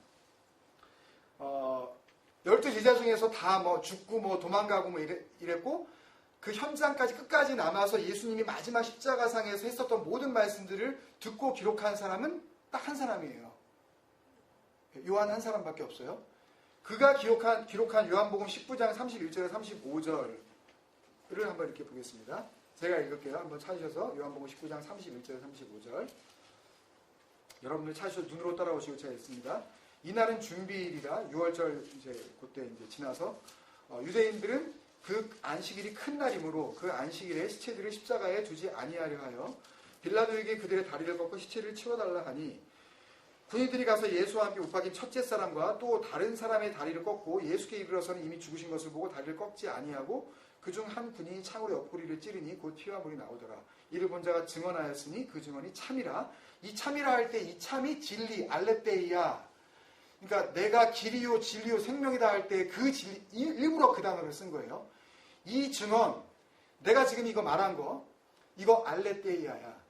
12제자 중에서 다 뭐 죽고 뭐 도망가고 뭐 이랬고, 그 현장까지 끝까지 남아서 예수님이 마지막 십자가상에서 했었던 모든 말씀들을 듣고 기록한 사람은 딱 한 사람이에요. 요한 한 사람밖에 없어요. 그가 기록한 요한복음 19장 31절에 35절을 한번 이렇게 보겠습니다. 제가 읽을게요. 한번 찾으셔서 요한복음 19장 31절에 35절. 여러분들 찾으셔서 눈으로 따라오시고 제가 읽습니다. 이날은 준비일이라 6월절 그때 지나서 유대인들은 그 안식일이 큰 날이므로 그 안식일에 시체들을 십자가에 두지 아니하려 하여 빌라도에게 그들의 다리를 꺾고 시체를 치워달라 하니 군인들이 가서 예수와 함께 못 박인 첫째 사람과 또 다른 사람의 다리를 꺾고 예수께 이르러서는 이미 죽으신 것을 보고 다리를 꺾지 아니하고 그중 한 군인이 창으로 옆구리를 찌르니 곧 피와 물이 나오더라. 이를 본 자가 증언하였으니 그 증언이 참이라. 이 참이라 할 때 이 참이 진리 알레테이야. 그러니까 내가 길이요 진리요 생명이다 할 때 그 일부러 그 단어를 쓴 거예요. 이 증언, 내가 지금 이거 말한 거, 이거 알레테이아야,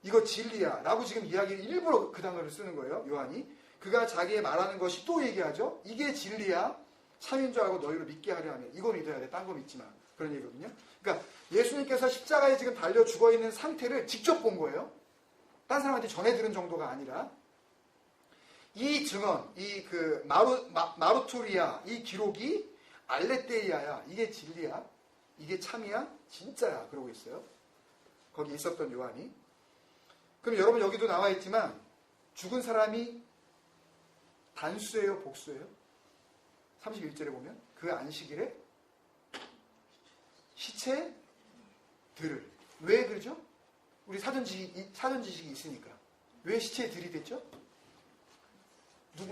이거 진리야 라고 지금 이야기를 일부러 그 단어를 쓰는 거예요. 요한이. 그가 자기의 말하는 것이 또 얘기하죠. 이게 진리야, 참인 줄 알고 너희로 믿게 하려 하면 이거 믿어야 돼. 딴 거 믿지 마. 그런 얘기거든요. 그러니까 예수님께서 십자가에 지금 달려 죽어 있는 상태를 직접 본 거예요. 딴 사람한테 전해 들은 정도가 아니라 이 증언, 이 그 마루토리아 이 기록이 알레테이아야, 이게 진리야, 이게 참이야, 진짜야 그러고 있어요. 거기 있었던 요한이. 그럼 여러분 여기도 나와 있지만 죽은 사람이 단수예요, 복수예요? 31절에 보면 그 안식일에 시체들을. 왜 그러죠? 우리 사전 지식이 있으니까. 왜 시체에 들이댔죠?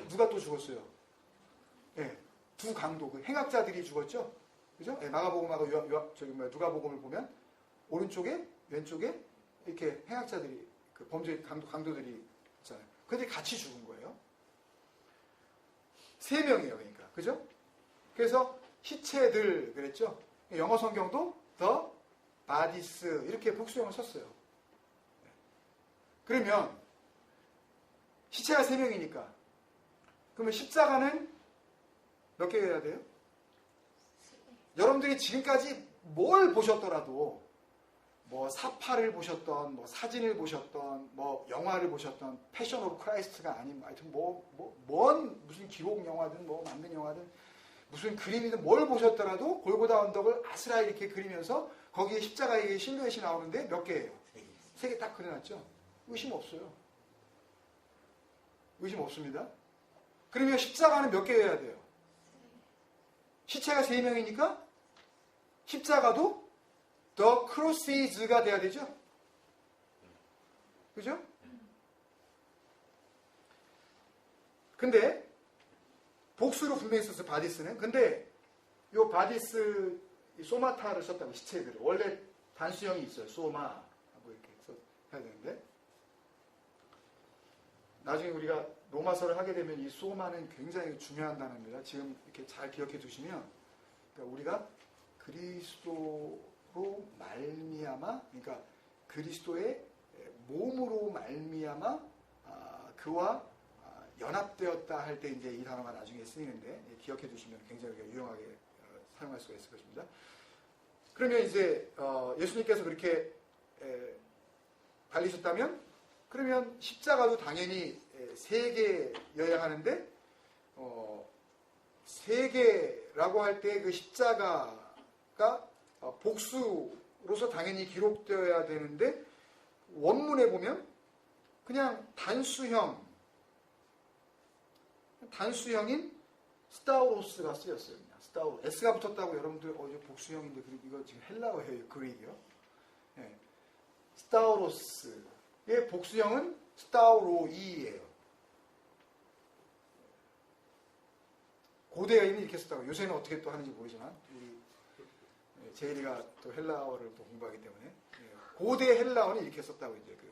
누가 또 죽었어요? 예, 두 강도, 그 행악자들이 죽었죠? 그죠? 예, 마가복음하고 누가복음을 보면 오른쪽에 왼쪽에 이렇게 행악자들이, 그 범죄 강도들이 있잖아요. 그들이 같이 죽은 거예요. 3명이에요, 그러니까. 그죠? 그래서 시체들 그랬죠? 영어 성경도 the bodies 이렇게 복수형을 썼어요. 그러면 시체가 3명이니까 그러면 십자가는 몇 개여야 돼요? 여러분들이 지금까지 뭘 보셨더라도 뭐 사파를 보셨던, 뭐 사진을 보셨던, 뭐 영화를 보셨던, 패션 오브 크라이스트가 아닌 하여튼 뭔 무슨 기록 영화든 뭐 만든 영화든 무슨 그림이든 뭘 보셨더라도 골고다 언덕을 아스라이 이렇게 그리면서 거기에 십자가의 실루엣이 나오는데 몇 개예요? 3개 딱 그려놨죠? 의심 없어요. 의심 없습니다. 그러면 십자가는 몇 개여야 돼요? 시체가 3명이니까 십자가도 the crosses가 돼야 되죠? 그죠? 근데 복수로 분명히 썼어요, 바디스는. 근데 요 바디스 소마타를 썼다고, 시체들을. 원래 단수형이 있어요. 소마하고 이렇게 해야 되는데 나중에 우리가 로마서를 하게 되면 이 소마는 굉장히 중요한 단어입니다. 지금 이렇게 잘 기억해 두시면, 그러니까 우리가 그리스도로 말미암아, 그러니까 그리스도의 몸으로 말미암아 그와 연합되었다 할 때 이제 이 단어가 나중에 쓰이는데 기억해 두시면 굉장히 유용하게 사용할 수가 있을 것입니다. 그러면 이제 예수님께서 그렇게 달리셨다면, 그러면 십자가도 당연히 3개여야 하는데 3개라고 할 때 그 십자가가 복수로서 당연히 기록되어야 되는데 원문에 보면 그냥 단수형인 스타우로스가 쓰였어요. 그냥 스타우로. S가 붙었다고 여러분들 이거 복수형인데 이거 지금 헬라어예요, 그릭이요. 네. 스타우로스의 복수형은 스타우로이예요. 고대에는 이렇게 썼다고. 요새는 어떻게 또 하는지 모르지만 우리 제일이가 또 헬라어를 또 공부하기 때문에 고대 헬라어는 이렇게 썼다고. 이제 그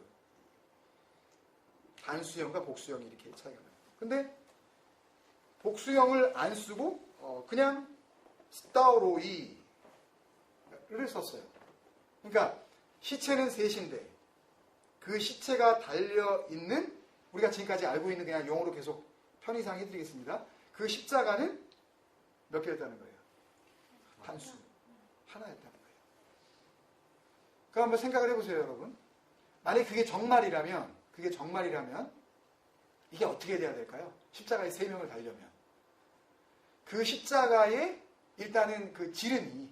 단수형과 복수형이 이렇게 차이가 나요. 근데 복수형을 안 쓰고 그냥 스타우로이를 썼어요. 그러니까 시체는 3인데 그 시체가 달려있는, 우리가 지금까지 알고 있는 그냥 용어로 계속 편의상 해드리겠습니다. 그 십자가는 몇 개였다는 거예요? 단수. 하나였다는 거예요. 그럼 한번 생각을 해보세요, 여러분. 만약에 그게 정말이라면 이게 어떻게 돼야 될까요? 십자가에 3명을 달려면. 그 십자가에 일단은 그 지름이,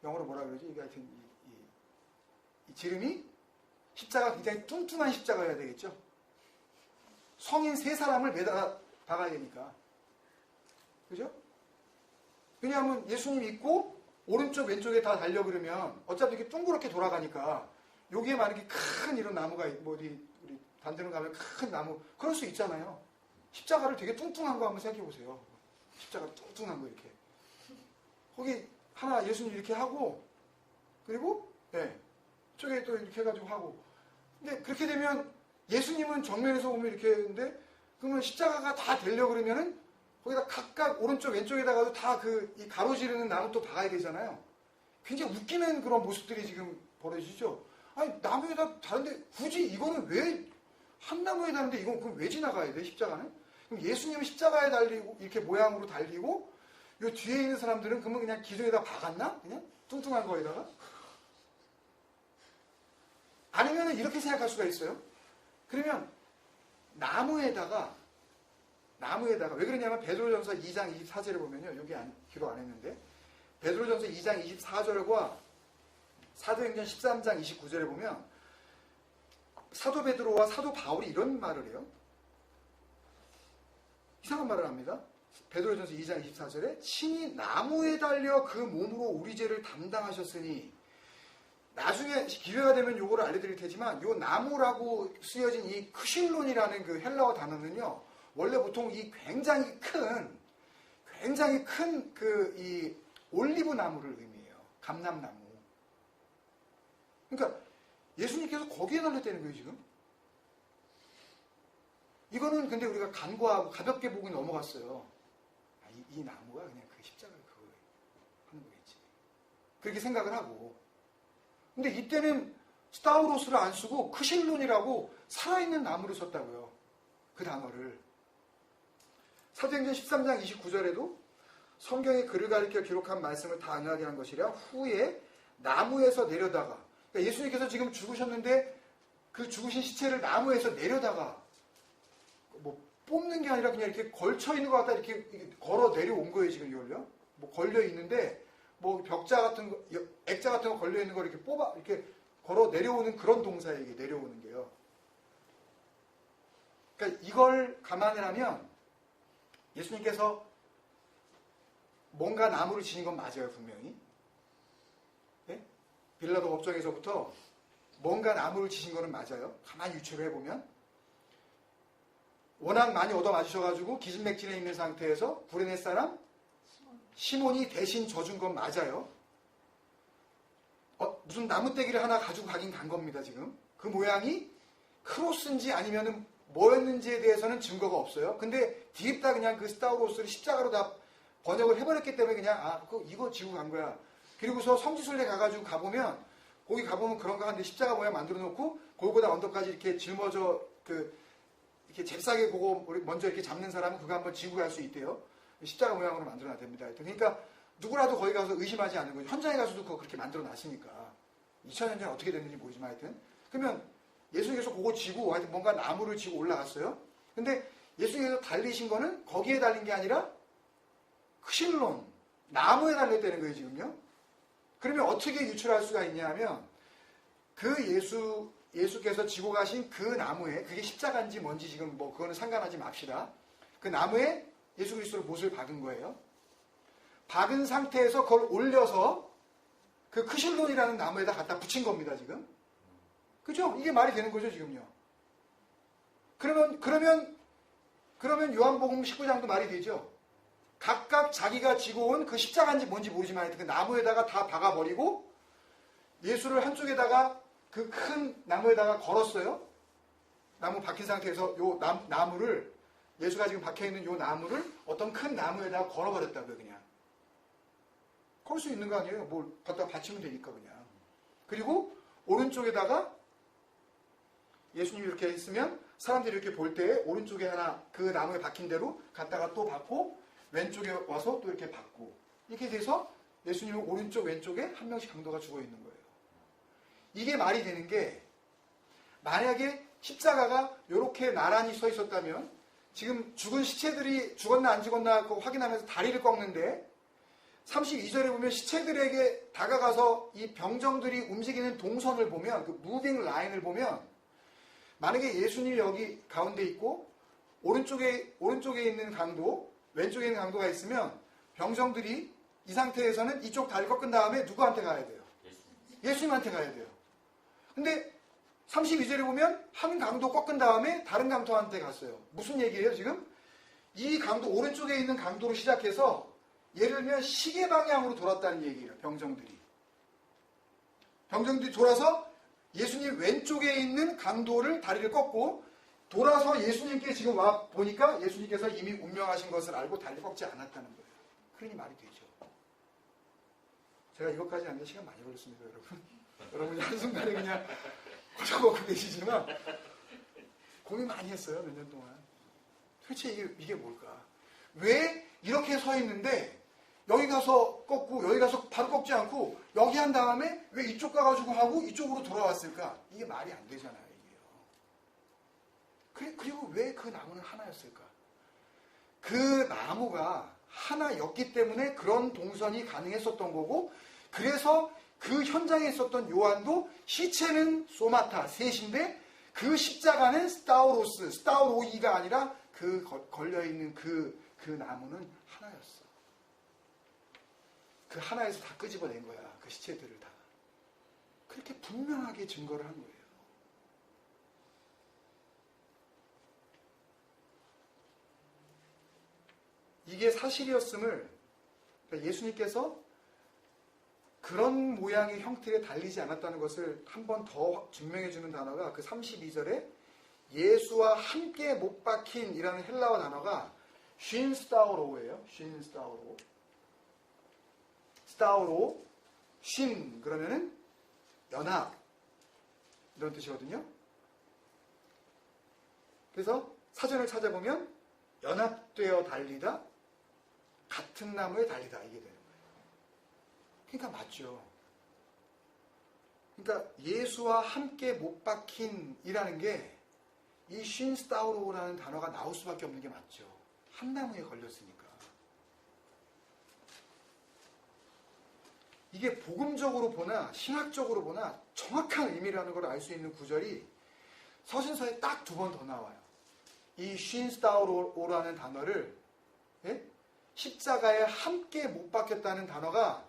영어로 뭐라 그러지? 이게 하여튼 이 지름이, 십자가 굉장히 뚱뚱한 십자가여야 되겠죠? 성인 3사람을 매달아 박아야 되니까. 그죠? 왜냐하면 예수님 있고 오른쪽 왼쪽에 다 달려 그러면 어차피 이렇게 둥그렇게 돌아가니까 여기에 만약에 큰 이런 나무가 뭐 어디 우리 단드는 가면 큰 나무, 그럴 수 있잖아요. 십자가를 되게 뚱뚱한 거 한번 생각해 보세요. 십자가 뚱뚱한 거 이렇게. 거기 하나 예수님 이렇게 하고, 그리고 저게 또 이렇게 해가지고 하고. 근데 그렇게 되면 예수님은 정면에서 보면 이렇게 했는데 그러면 십자가가 다 되려고 그러면은 거기다 각각 오른쪽 왼쪽에다가도 다 이 가로지르는 나무 또 박아야 되잖아요. 굉장히 웃기는 그런 모습들이 지금 벌어지죠. 아니 나무에다 다른데 굳이 이거는 왜 한 나무에 다른데 이건 그럼 왜 지나가야 돼 십자가는? 그럼 예수님은 십자가에 달리고 이렇게 모양으로 달리고 요 뒤에 있는 사람들은 그러면 그냥 기둥에다 박았나? 그냥 뚱뚱한 거에다가? 아니면 이렇게 생각할 수가 있어요. 그러면 나무에다가 왜 그러냐면 베드로전서 2장 24절에 보면요. 여기 기록 안 했는데 베드로전서 2장 24절과 사도행전 13장 29절에 보면 사도 베드로와 사도 바울이 이런 말을 해요. 이상한 말을 합니다. 베드로전서 2장 24절에 신이 나무에 달려 그 몸으로 우리 죄를 담당하셨으니 나중에 기회가 되면 요거를 알려드릴 테지만 요 나무라고 쓰여진 이 크실론이라는 그 헬라어 단어는요. 원래 보통 이 굉장히 큰 이 올리브 나무를 의미해요. 감람나무. 그러니까 예수님께서 거기에 달렸다는 거예요, 지금. 이거는 근데 우리가 간과하고 가볍게 보고 넘어갔어요. 아, 이 나무가 그냥 그 십자가를 그거 하는 거겠지. 그렇게 생각을 하고. 근데 이때는 스타우로스를 안 쓰고 크실론이라고 살아있는 나무를 썼다고요. 그 단어를. 사도행전 13장 29절에도 성경에 그를 가리켜 기록한 말씀을 다 응하게 한 것이라 후에 나무에서 내려다가 그러니까 예수님께서 지금 죽으셨는데 그 죽으신 시체를 나무에서 내려다가 뭐 뽑는 게 아니라 그냥 이렇게 걸쳐 있는 것 같다 이렇게 걸어 내려온 거예요 지금 이걸요. 뭐 걸려 있는데 뭐 벽자 같은 거, 액자 같은 거 걸려 있는 거 이렇게 뽑아 이렇게 걸어 내려오는 그런 동사에 이게 내려오는 게요. 그러니까 이걸 감안을 하면 예수님께서 뭔가 나무를 지닌 건 맞아요 분명히. 빌라도 법정에서부터 뭔가 나무를 지신 거는 맞아요. 가만히 유추를 해보면. 워낙 많이 얻어맞으셔가지고 기진맥진해 있는 상태에서 구레네 사람 시몬이 대신 져준 건 맞아요. 무슨 나무떼기를 하나 가지고 가긴 간 겁니다, 지금. 그 모양이 크로스인지 아니면 뭐였는지에 대해서는 증거가 없어요. 근데 뒤집다 그냥 그 스타우로스를 십자가로 다 번역을 해버렸기 때문에 그냥 이거 지고 간 거야. 그리고서 성지순례 가가지고 가보면 거기 가보면 그런 거 한데 십자가 모양 만들어 놓고 골고다 언덕까지 이렇게 짊어져 이렇게 잽싸게 보고 먼저 이렇게 잡는 사람은 그거 한번 지고 갈 수 있대요. 십자가 모양으로 만들어 놔야 됩니다. 그러니까 누구라도 거기 가서 의심하지 않는 거죠. 현장에 가서도 그거 그렇게 만들어 놨으니까. 2000년 전에 어떻게 됐는지 모르지만 하여튼. 그러면 예수님께서 그거 지고 하여튼 뭔가 나무를 지고 올라갔어요. 근데 예수님께서 달리신 거는 거기에 달린 게 아니라 크실론, 나무에 달렸다는 거예요, 지금요. 그러면 어떻게 유출할 수가 있냐 하면 그 예수께서 지고 가신 그 나무에 그게 십자가인지 뭔지 지금 뭐 그거는 상관하지 맙시다. 그 나무에 예수 그리스도를 못을 박은 거예요. 박은 상태에서 그걸 올려서 그 크실론이라는 나무에다 갖다 붙인 겁니다, 지금. 그죠? 이게 말이 되는 거죠, 지금요. 그러면 요한복음 19장도 말이 되죠. 각각 자기가 지고 온 그 십자가인지 뭔지 모르지만 하여튼 그 나무에다가 다 박아버리고 예수를 한쪽에다가 그 큰 나무에다가 걸었어요. 나무 박힌 상태에서 요 나무를 예수가 지금 박혀있는 요 나무를 어떤 큰 나무에다가 걸어버렸다고요. 그냥. 걸 수 있는 거 아니에요. 뭘 갖다가 받치면 되니까 그냥. 그리고 오른쪽에다가 예수님이 이렇게 했으면 사람들이 이렇게 볼 때 오른쪽에 하나 그 나무에 박힌 대로 갖다가 또 박고 왼쪽에 와서 또 이렇게 받고 이렇게 돼서 예수님은 오른쪽 왼쪽에 한 명씩 강도가 죽어 있는 거예요. 이게 말이 되는 게 만약에 십자가가 이렇게 나란히 서 있었다면 지금 죽은 시체들이 죽었나 안 죽었나 그거 확인하면서 다리를 꺾는데 32절에 보면 시체들에게 다가가서 이 병정들이 움직이는 동선을 보면 그 무빙 라인을 보면 만약에 예수님이 여기 가운데 있고 오른쪽에 있는 강도 왼쪽에 있는 강도가 있으면 병정들이 이 상태에서는 이쪽 다리 꺾은 다음에 누구한테 가야 돼요? 예수님한테 가야 돼요. 근데 32절에 보면 한 강도 꺾은 다음에 다른 강도한테 갔어요. 무슨 얘기예요 지금? 이 강도 오른쪽에 있는 강도로 시작해서 예를 들면 시계 방향으로 돌았다는 얘기예요. 병정들이 돌아서 예수님 왼쪽에 있는 강도를 다리를 꺾고 돌아서 예수님께 지금 와 보니까 예수님께서 이미 운명하신 것을 알고 달리 꺾지 않았다는 거예요. 그러니 말이 되죠. 제가 이것까지 하는데 시간 많이 걸렸습니다, 여러분. 여러분이 한순간에 그냥 걷고 계시지만 고민 많이 했어요, 몇 년 동안. 도대체 이게 뭘까? 왜 이렇게 서 있는데 여기 가서 꺾고 여기 가서 바로 꺾지 않고 여기 한 다음에 왜 이쪽 가가지고 하고 이쪽으로 돌아왔을까? 이게 말이 안 되잖아요, 이게요. 그리고 왜 그 나무는 하나였을까? 그 나무가 하나였기 때문에 그런 동선이 가능했었던 거고, 그래서 그 현장에 있었던 요한도 시체는 소마타, 셋인데 그 십자가는 스타우로스, 스타우로이가 아니라 그 걸려있는 그 나무는 하나였어. 그 하나에서 다 끄집어낸 거야. 그 시체들을 다. 그렇게 분명하게 증거를 한 거예요. 이게 사실이었음을, 그러니까 예수님께서 그런 모양의 형태에 달리지 않았다는 것을 한 번 더 증명해주는 단어가 그 32절에 예수와 함께 못 박힌이라는 헬라어 단어가 쉰스타우로예요. 쉰스타우로. 스타우로, 쉰 그러면은 연합 이런 뜻이거든요. 그래서 사전을 찾아보면 연합되어 달리다, 같은 나무에 달리다 이게 되는 거예요. 그러니까 맞죠. 그러니까 예수와 함께 못 박힌이라는 게 이 쉰스타우로라는 단어가 나올 수밖에 없는 게 맞죠. 한 나무에 걸렸으니까. 이게 복음적으로 보나 신학적으로 보나 정확한 의미라는 걸 알 수 있는 구절이 서신서에 딱 2번 더 나와요. 이 쉰스타우로라는 단어를 십자가에 함께 못 박혔다는 단어가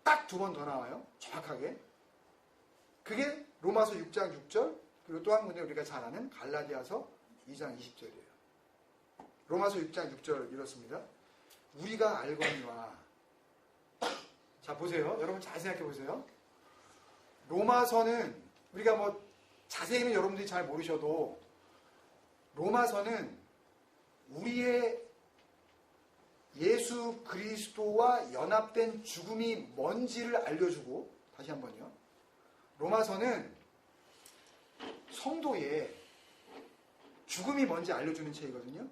딱 2번 더 나와요. 정확하게. 그게 로마서 6장 6절, 그리고 또 한 군데 우리가 잘 아는 갈라디아서 2장 20절이에요. 로마서 6장 6절 이렇습니다. 우리가 알거니와. 자, 보세요. 여러분 잘 생각해 보세요. 로마서는 우리가 뭐 자세히는 여러분들이 잘 모르셔도 로마서는 우리의 예수 그리스도와 연합된 죽음이 뭔지를 알려주고, 다시 한번요. 로마서는 성도의 죽음이 뭔지 알려주는 책이거든요.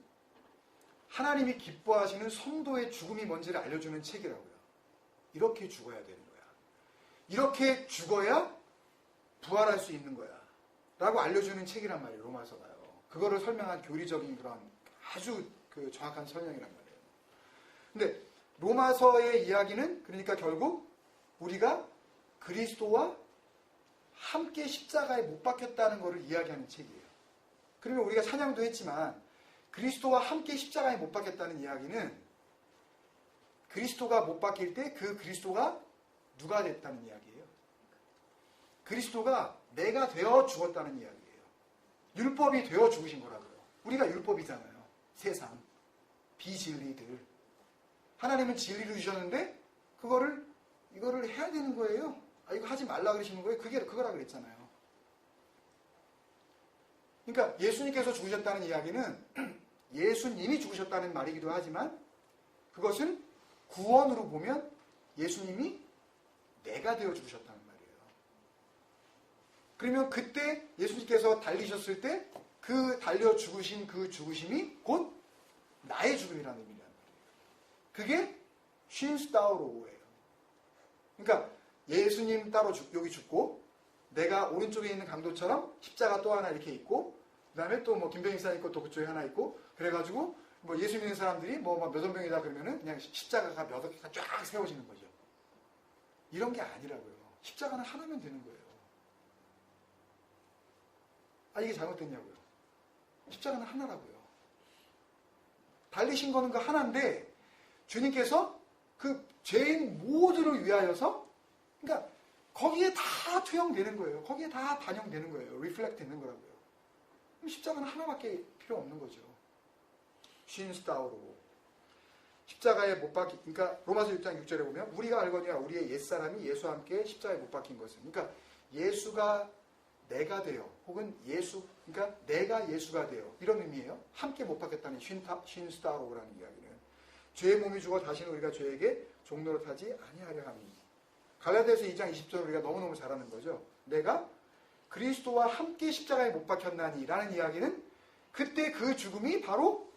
하나님이 기뻐하시는 성도의 죽음이 뭔지를 알려주는 책이라고요. 이렇게 죽어야 되는 거야. 이렇게 죽어야 부활할 수 있는 거야. 라고 알려주는 책이란 말이에요, 로마서가요. 그거를 설명한 교리적인 그런 아주 그 정확한 설명이란 말이에요. 근데 로마서의 이야기는 그러니까 결국 우리가 그리스도와 함께 십자가에 못 박혔다는 것을 이야기하는 책이에요. 그러면 우리가 찬양도 했지만 그리스도와 함께 십자가에 못 박혔다는 이야기는 그리스도가 못 박힐 때 그 그리스도가 누가 됐다는 이야기예요. 그리스도가 내가 되어 죽었다는 이야기예요. 율법이 되어 죽으신 거라고요. 우리가 율법이잖아요. 세상 비진리들. 하나님은 진리를 주셨는데 이거를 해야 되는 거예요. 이거 하지 말라 그러시는 거예요. 그거라 그랬잖아요. 그러니까 예수님께서 죽으셨다는 이야기는 예수님이 죽으셨다는 말이기도 하지만 그것은 구원으로 보면 예수님이 내가 되어 죽으셨다는 말이에요. 그러면 그때 예수님께서 달리셨을 때 그 달려 죽으신 그 죽으심이 곧 나의 죽음이라는 의미란 말이에요. 그게 쉰스타우로예요. 그러니까 예수님 따로 여기 죽고 내가 오른쪽에 있는 강도처럼 십자가 또 하나 이렇게 있고 그 다음에 또 뭐 김병희 사님 것도 그쪽에 하나 있고 그래가지고 뭐 예수 믿는 사람들이 뭐 몇 원병이다 그러면은 그냥 십자가가 몇 개가 쫙 세워지는 거죠. 이런 게 아니라고요. 십자가는 하나면 되는 거예요. 이게 잘못됐냐고요. 십자가는 하나라고요. 달리신 거는 그 하나인데 주님께서 그 죄인 모두를 위하여서 그러니까 거기에 다 투영되는 거예요. 거기에 다 반영되는 거예요. 리플렉트 되는 거라고요. 그럼 십자가는 하나밖에 필요 없는 거죠. 쉰스타우로. 십자가에 못 박힌, 그러니까 로마서 6장 6절에 보면 우리가 알거니와 우리의 옛사람이 예수와 함께 십자가에 못 박힌 것은, 그러니까 예수가 내가 되어 혹은 예수, 그러니까 내가 예수가 되어 이런 의미예요. 함께 못 박혔다는 쉰스타로라는 이야기는 죄의 몸이 죽어 다시는 우리가 죄에게 종노릇 하지 아니하려 함이. 갈라디아서 2장 20절 우리가 너무너무 잘 아는 거죠. 내가 그리스도와 함께 십자가에 못 박혔나니 라는 이야기는 그때 그 죽음이 바로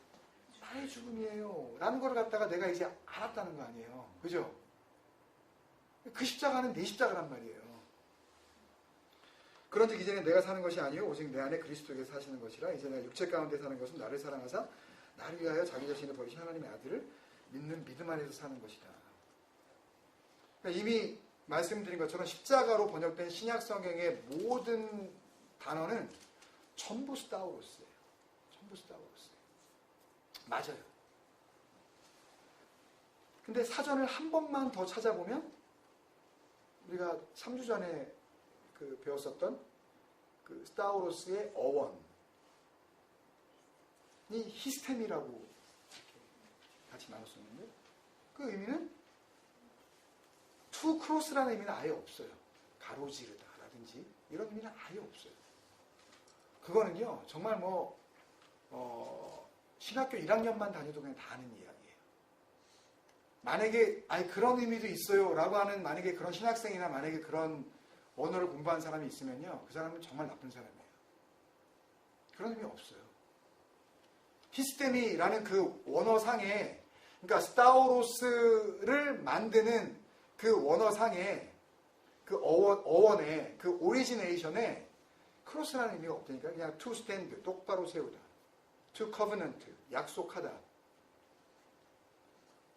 나의 죽음이에요 라는 걸 갖다가 내가 이제 알았다는 거 아니에요. 그죠? 그 십자가는 내 십자가란 말이에요. 그런즉 이제는 내가 사는 것이 아니요 오직 내 안에 그리스도에게 사시는 것이라. 이제 내가 육체 가운데 사는 것은 나를 사랑하사 나를 위하여 자기 자신을 버리신 하나님의 아들을 믿는 믿음 안에서 사는 것이다. 그러니까 이미 말씀드린 것처럼 십자가로 번역된 신약 성경의 모든 단어는 전부 스타우로스예요. 전부 스타우로스예요. 맞아요. 근데 사전을 한 번만 더 찾아보면 우리가 3주 전에 배웠었던 그 스타우로스의 어원이 히스템이라고 같이 나눴었는데 그 의미는 투 크로스라는 의미는 아예 없어요. 가로지르다라든지 이런 의미는 아예 없어요. 그거는요 정말 신학교 1학년만 다녀도 그냥 다 아는 이야기예요. 만약에 그런 의미도 있어요 라고 하는 만약에 그런 신학생이나 만약에 그런 언어를 공부한 사람이 있으면요 그 사람은 정말 나쁜 사람이에요. 그런 의미 없어요. 히스테미라는 그 원어상에 그러니까 스타우로스를 만드는 그 원어상에 그 어원에 그 오리지네이션에 크로스라는 의미가 없다니까. 그냥 to stand 똑바로 세우다, to covenant 약속하다,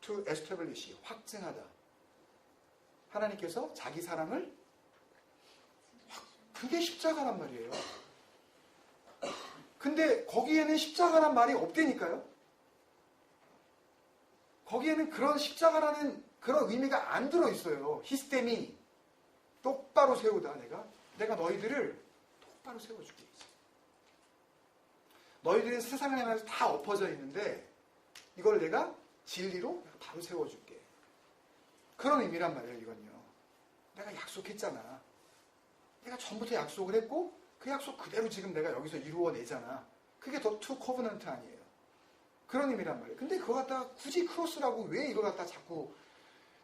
to establish 확증하다. 하나님께서 자기 사랑을 그게 십자가란 말이에요. 근데 거기에는 십자가란 말이 없다니까요. 거기에는 그런 십자가라는 그런 의미가 안 들어있어요. 히스테미 똑바로 세우다. 내가 너희들을 똑바로 세워줄게. 너희들은 세상을 향해서 다 엎어져 있는데 이걸 내가 진리로 바로 세워줄게. 그런 의미란 말이에요. 이건요. 내가 약속했잖아. 내가 전부터 약속을 했고 그 약속 그대로 지금 내가 여기서 이루어내잖아. 그게 더 투 코버넌트 아니에요. 그런 의미란 말이에요. 근데 그거 갖다가 굳이 크로스라고 왜 이걸 갖다 자꾸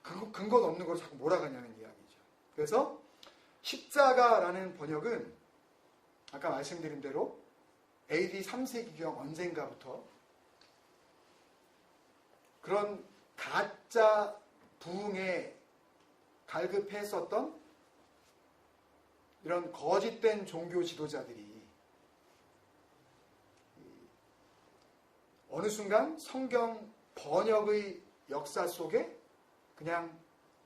근거 없는 걸 자꾸 몰아가냐는 이야기죠. 그래서 십자가라는 번역은 아까 말씀드린 대로 AD 3세기경 언젠가부터 그런 가짜 부흥에 갈급했었던 이런 거짓된 종교 지도자들이 어느 순간 성경 번역의 역사 속에 그냥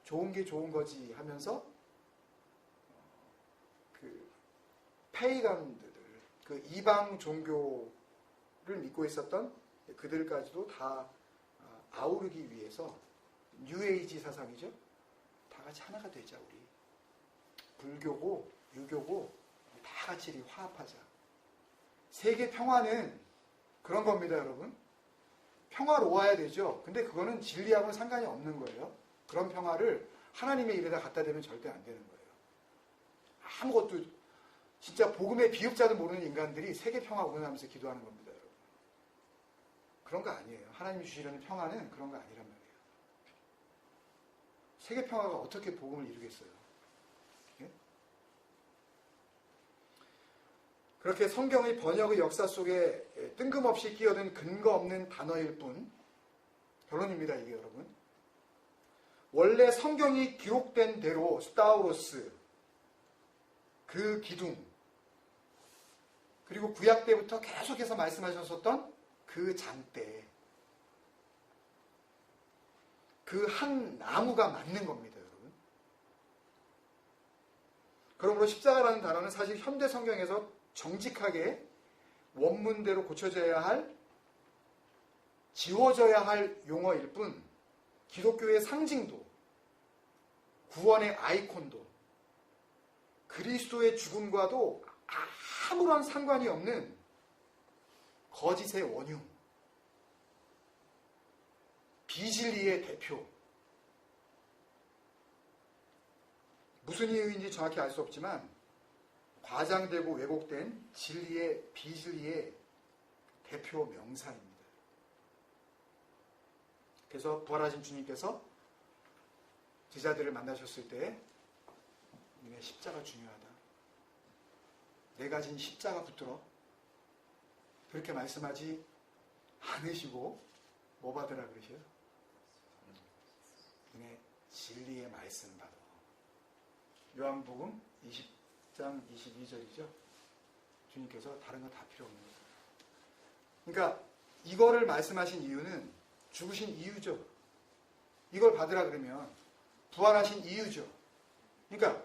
좋은 게 좋은 거지 하면서 그 페이간들, 그 이방 종교를 믿고 있었던 그들까지도 다 아우르기 위해서 뉴에이지 사상이죠. 다 같이 하나가 되자 우리. 불교고 유교고 다 같이 이렇게 화합하자. 세계 평화는 그런 겁니다, 여러분. 평화로워야 되죠. 근데 그거는 진리하고는 상관이 없는 거예요. 그런 평화를 하나님의 일에다 갖다 대면 절대 안 되는 거예요. 아무것도 진짜 복음의 비읍자도 모르는 인간들이 세계 평화 원하면서 기도하는 겁니다, 여러분. 그런 거 아니에요. 하나님이 주시려는 평화는 그런 거 아니란 말이에요. 세계 평화가 어떻게 복음을 이루겠어요? 예? 그렇게 성경의 번역의 역사 속에 뜬금없이 끼어든 근거 없는 단어일 뿐, 결론입니다, 이게 여러분. 원래 성경이 기록된 대로 스타우로스, 그 기둥, 그리고 구약 때부터 계속해서 말씀하셨었던 그 장대, 그 한 나무가 맞는 겁니다, 여러분. 그러므로 십자가라는 단어는 사실 현대 성경에서 정직하게 원문대로 고쳐져야 할, 지워져야 할 용어일 뿐 기독교의 상징도, 구원의 아이콘도, 그리스도의 죽음과도 아무런 상관이 없는 거짓의 원흉, 비진리의 대표. 무슨 이유인지 정확히 알 수 없지만 과장되고 왜곡된 진리의 비진리의 대표 명사입니다. 그래서 부활하신 주님께서 제자들을 만나셨을 때 니네 십자가 중요하다. 내가 진 십자가 붙들어. 그렇게 말씀하지 않으시고 뭐 받으라 그러셔요? 니네 진리의 말씀 받아. 요한복음 20장 22절이죠. 주님께서 다른 거 다 필요 없는 거예요. 그러니까 이거를 말씀하신 이유는 죽으신 이유죠. 이걸 받으라 그러면 부활하신 이유죠. 그러니까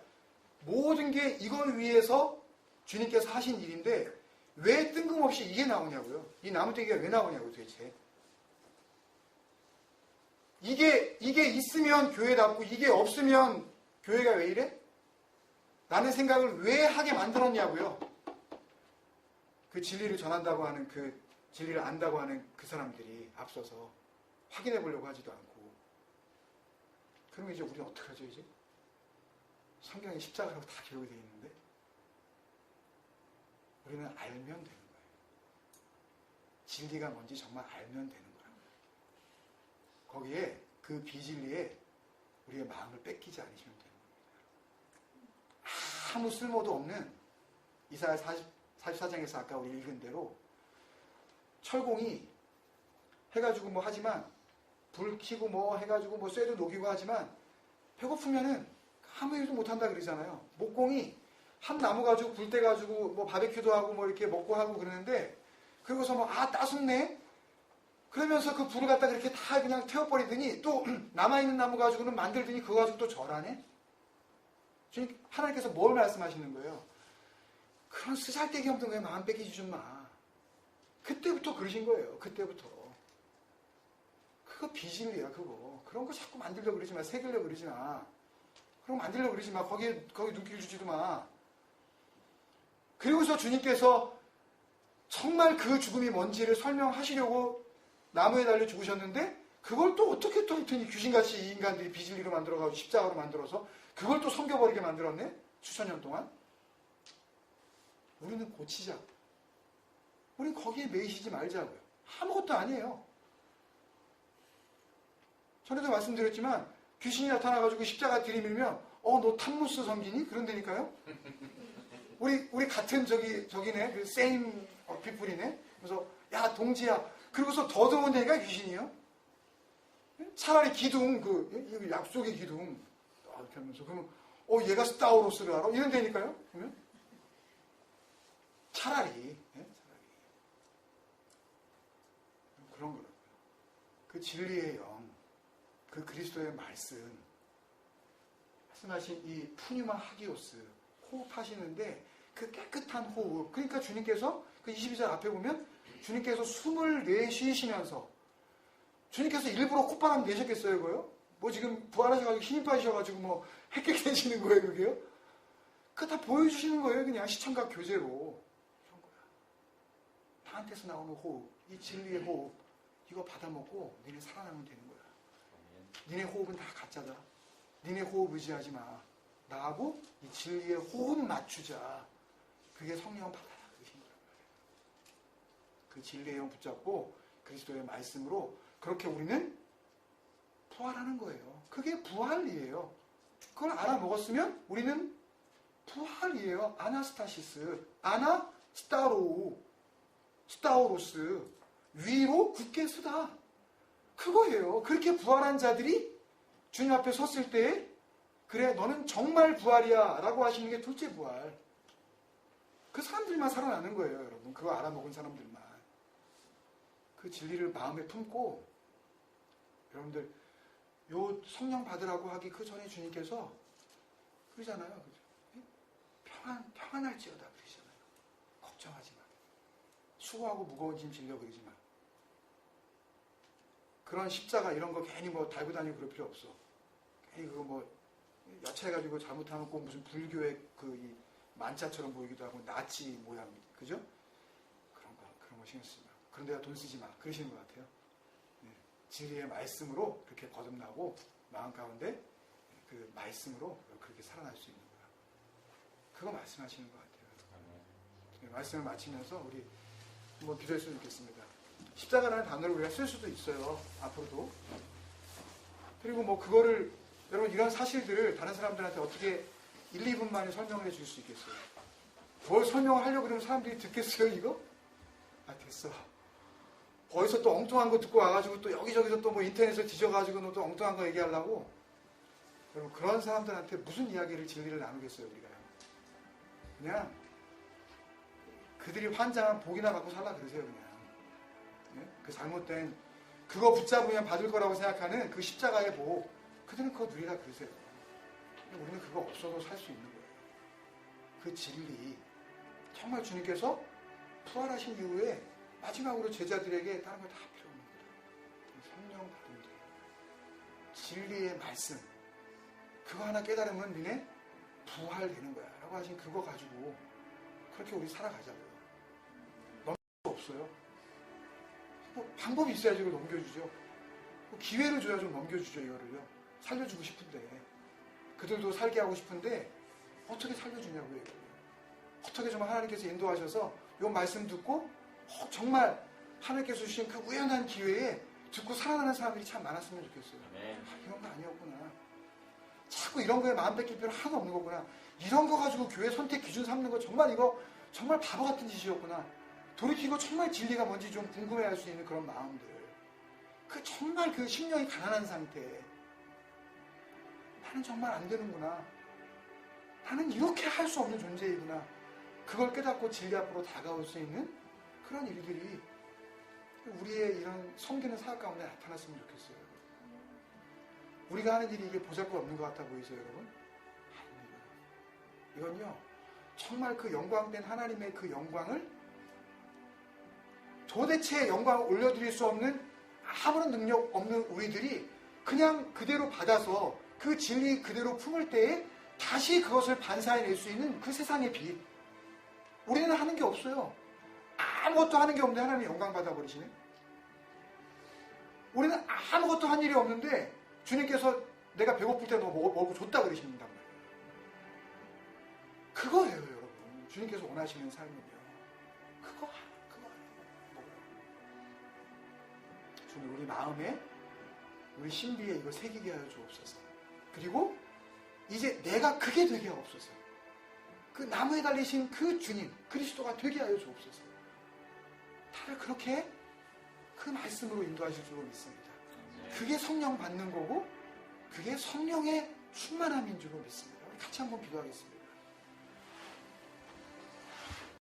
모든 게 이걸 위해서 주님께서 하신 일인데 왜 뜬금없이 이게 나오냐고요. 이 나무떼기가 왜 나오냐고 도대체. 이게 있으면 교회답고 이게 없으면 교회가 왜 이래? 라는 생각을 왜 하게 만들었냐고요. 그 진리를 전한다고 하는 그 진리를 안다고 하는 그 사람들이 앞서서 확인해 보려고 하지도 않고. 그러면 이제 우리는 어떡하죠 이제? 성경에 십자가라고 다 기록이 되어 있는데 우리는 알면 되는 거예요. 진리가 뭔지 정말 알면 되는 거예요. 거기에 그 비진리에 우리의 마음을 뺏기지 않으시면 되는 겁니다. 아무 쓸모도 없는 이사야 44장에서 아까 우리 읽은 대로 철공이 해가지고 뭐 하지만 불 켜고 뭐 해가지고 뭐 쇠도 녹이고 하지만 배고프면은 아무 일도 못한다 그러잖아요. 목공이 한 나무 가지고 불 때 가지고 뭐 바베큐도 하고 뭐 이렇게 먹고 하고 그러는데 그러고서 뭐 따숩네 그러면서 그 불을 갖다 그렇게 다 그냥 태워버리더니 또 남아있는 나무 가지고는 만들더니 그거 가지고 또 절하네. 하나님께서 뭘 말씀하시는 거예요? 그런 쓰잘데기 없는 거에 마음 뺏기지 좀 마. 그때부터 그러신 거예요. 그때부터. 그거 비진리야 그거. 그런 거 자꾸 만들려고 그러지 마. 새기려고 그러지 마. 그런 거 만들려고 그러지 마. 거기 눈길 주지도 마. 그리고서 주님께서 정말 그 죽음이 뭔지를 설명하시려고 나무에 달려 죽으셨는데 그걸 또 어떻게 또 하여튼 귀신같이 이 인간들이 비진리로 만들어가지고 십자가로 만들어서 그걸 또 섬겨버리게 만들었네? 수천 년 동안? 우리는 고치자. 우리는 거기에 매이시지 말자고요. 아무것도 아니에요. 전에도 말씀드렸지만 귀신이 나타나가지고 십자가 들이밀면 너 탐무스 섬기니? 그런다니까요. 우리 같은 저기네 그 same people이네. 그래서 야 동지야. 그러고서 더 더운 데가 귀신이요. 차라리 기둥 그 약속의 기둥 이렇게 하면서 그러면 얘가 스타우로스를 알아? 이런 데니까요. 그러면 차라리 그런 거라고요. 그 진리의 영, 그 그리스도의 말씀하신 이 푸뉴마 하기오스 호흡하시는데 그 깨끗한 호흡. 그러니까 주님께서 그 22절 앞에 보면 주님께서 숨을 내쉬시면서 주님께서 일부러 콧바람 내셨겠어요, 그거요? 뭐 지금 부활하셔가지고 힘이 빠지셔가지고 뭐 헥헥해지는 거예요, 그게요? 그거 다 보여주시는 거예요, 그냥 시청각 교제로. 이런 거야. 나한테서 나오는 호흡, 이 진리의 호흡, 이거 받아먹고 니네 살아나면 되는 거야. 니네 호흡은 다 가짜다. 니네 호흡 의지하지 마. 나하고 이 진리의 호흡 맞추자. 그게 성령 받아라. 그 진리의 영 붙잡고 그리스도의 말씀으로 그렇게 우리는 부활하는 거예요. 그게 부활이에요. 그걸 알아먹었으면 우리는 부활이에요. 아나스타시스, 스타오로스, 위로 굳게 서다. 그거예요. 그렇게 부활한 자들이 주님 앞에 섰을 때 그래 너는 정말 부활이야 라고 하시는 게 둘째 부활. 그 사람들만 살아나는 거예요, 여러분. 그거 알아먹은 사람들만. 그 진리를 마음에 품고 여러분들 요 성령 받으라고 하기 그 전에 주님께서 그러잖아요. 평안할지어다 그러시잖아요. 걱정하지 마. 수고하고 무거운 짐 질려 그러지 마. 그런 십자가 이런 거 괜히 뭐 달고 다니고 그럴 필요 없어. 괜히 그거 뭐 야채해가지고 잘못하면 꼭 무슨 불교의 그 이 만자처럼 보이기도 하고 나치 모양 그죠? 그런 거 신경 쓰지 마. 그런 데다 돈 쓰지 마. 그러시는 것 같아요. 네. 진리의 말씀으로 그렇게 거듭나고 마음 가운데 그 말씀으로 그렇게 살아날 수 있는 거야. 그거 말씀하시는 것 같아요. 말씀을 마치면서 우리 한번 기도했으면 좋겠습니다. 십자가라는 단어를 우리가 쓸 수도 있어요. 앞으로도. 그리고 뭐 그거를 여러분 이런 사실들을 다른 사람들한테 어떻게 1, 2분 만에 설명을 해줄 수 있겠어요? 뭘 설명을 하려고 그러면 사람들이 듣겠어요 이거? 아 됐어. 거기서 또 엉뚱한 거 듣고 와가지고 또 여기저기서 또 뭐 인터넷에서 뒤져가지고 또 엉뚱한 거 얘기하려고. 여러분 그런 사람들한테 무슨 이야기를 진리를 나누겠어요 우리가요. 그냥 그들이 환장한 복이나 갖고 살라 그러세요 그냥. 네? 그 잘못된 그거 붙잡으면 받을 거라고 생각하는 그 십자가의 복 그들은 그거 누리라 그러세요. 근데 우리는 그거 없어도 살 수 있는 거예요. 그 진리 정말 주님께서 부활하신 이후에 마지막으로 제자들에게 다른 걸 다 필요 없는 거예요. 성령 받으면 돼요. 진리의 말씀 그거 하나 깨달으면 니네 부활되는 거야 라고 하신 그거 가지고 그렇게 우리 살아가자고요. 넘길 수 없어요. 뭐 방법이 있어야지 이걸 넘겨주죠. 뭐 기회를 줘야 좀 넘겨주죠 이거를요. 살려주고 싶은데 그들도 살게 하고 싶은데 어떻게 살려주냐고요 이거를. 어떻게 정말 하나님께서 인도하셔서 이 말씀 듣고 정말 하나님께서 주신 그 우연한 기회에 듣고 살아나는 사람들이 참 많았으면 좋겠어요. 이런 거 아니었구나. 자꾸 이런 거에 마음 뺏길 필요 하나도 없는 거구나. 이런 거 가지고 교회 선택 기준 삼는 거 정말 이거 정말 바보 같은 짓이었구나. 돌이키고 정말 진리가 뭔지 좀 궁금해할 수 있는 그런 마음들. 그 정말 그 심령이 가난한 상태. 나는 정말 안 되는구나. 나는 이렇게 할 수 없는 존재이구나. 그걸 깨닫고 진리 앞으로 다가올 수 있는 그런 일들이 우리의 이런 섬기는 사역 가운데 나타났으면 좋겠어요. 우리가 하는 일이 이게 보잘것없는 것 같아 보이세요, 여러분? 아닙니다. 이건요, 정말 그 영광된 하나님의 그 영광을 도대체 영광을 올려드릴 수 없는 아무런 능력 없는 우리들이 그냥 그대로 받아서 그 진리 그대로 품을 때에 다시 그것을 반사해낼 수 있는 그 세상의 빛. 우리는 하는 게 없어요. 아무것도 하는 게 없는데 하나님 영광 받아버리시네. 우리는 아무것도 한 일이 없는데 주님께서 내가 배고플 때 너 먹고 줬다 그러신단 말이에요. 그거예요, 여러분. 주님께서 원하시는 삶은요. 그거 주님 우리 마음에 우리 신비에 이거 새기게 하여 주옵소서. 그리고 이제 내가 그게 되게 하옵소서. 그 나무에 달리신 그 주님 그리스도가 되게 하여 주옵소서. 다들 그렇게 그 말씀으로 인도하실 줄로 믿습니다. 그게 성령 받는 거고 그게 성령의 충만함인 줄로 믿습니다. 우리 같이 한번 기도하겠습니다.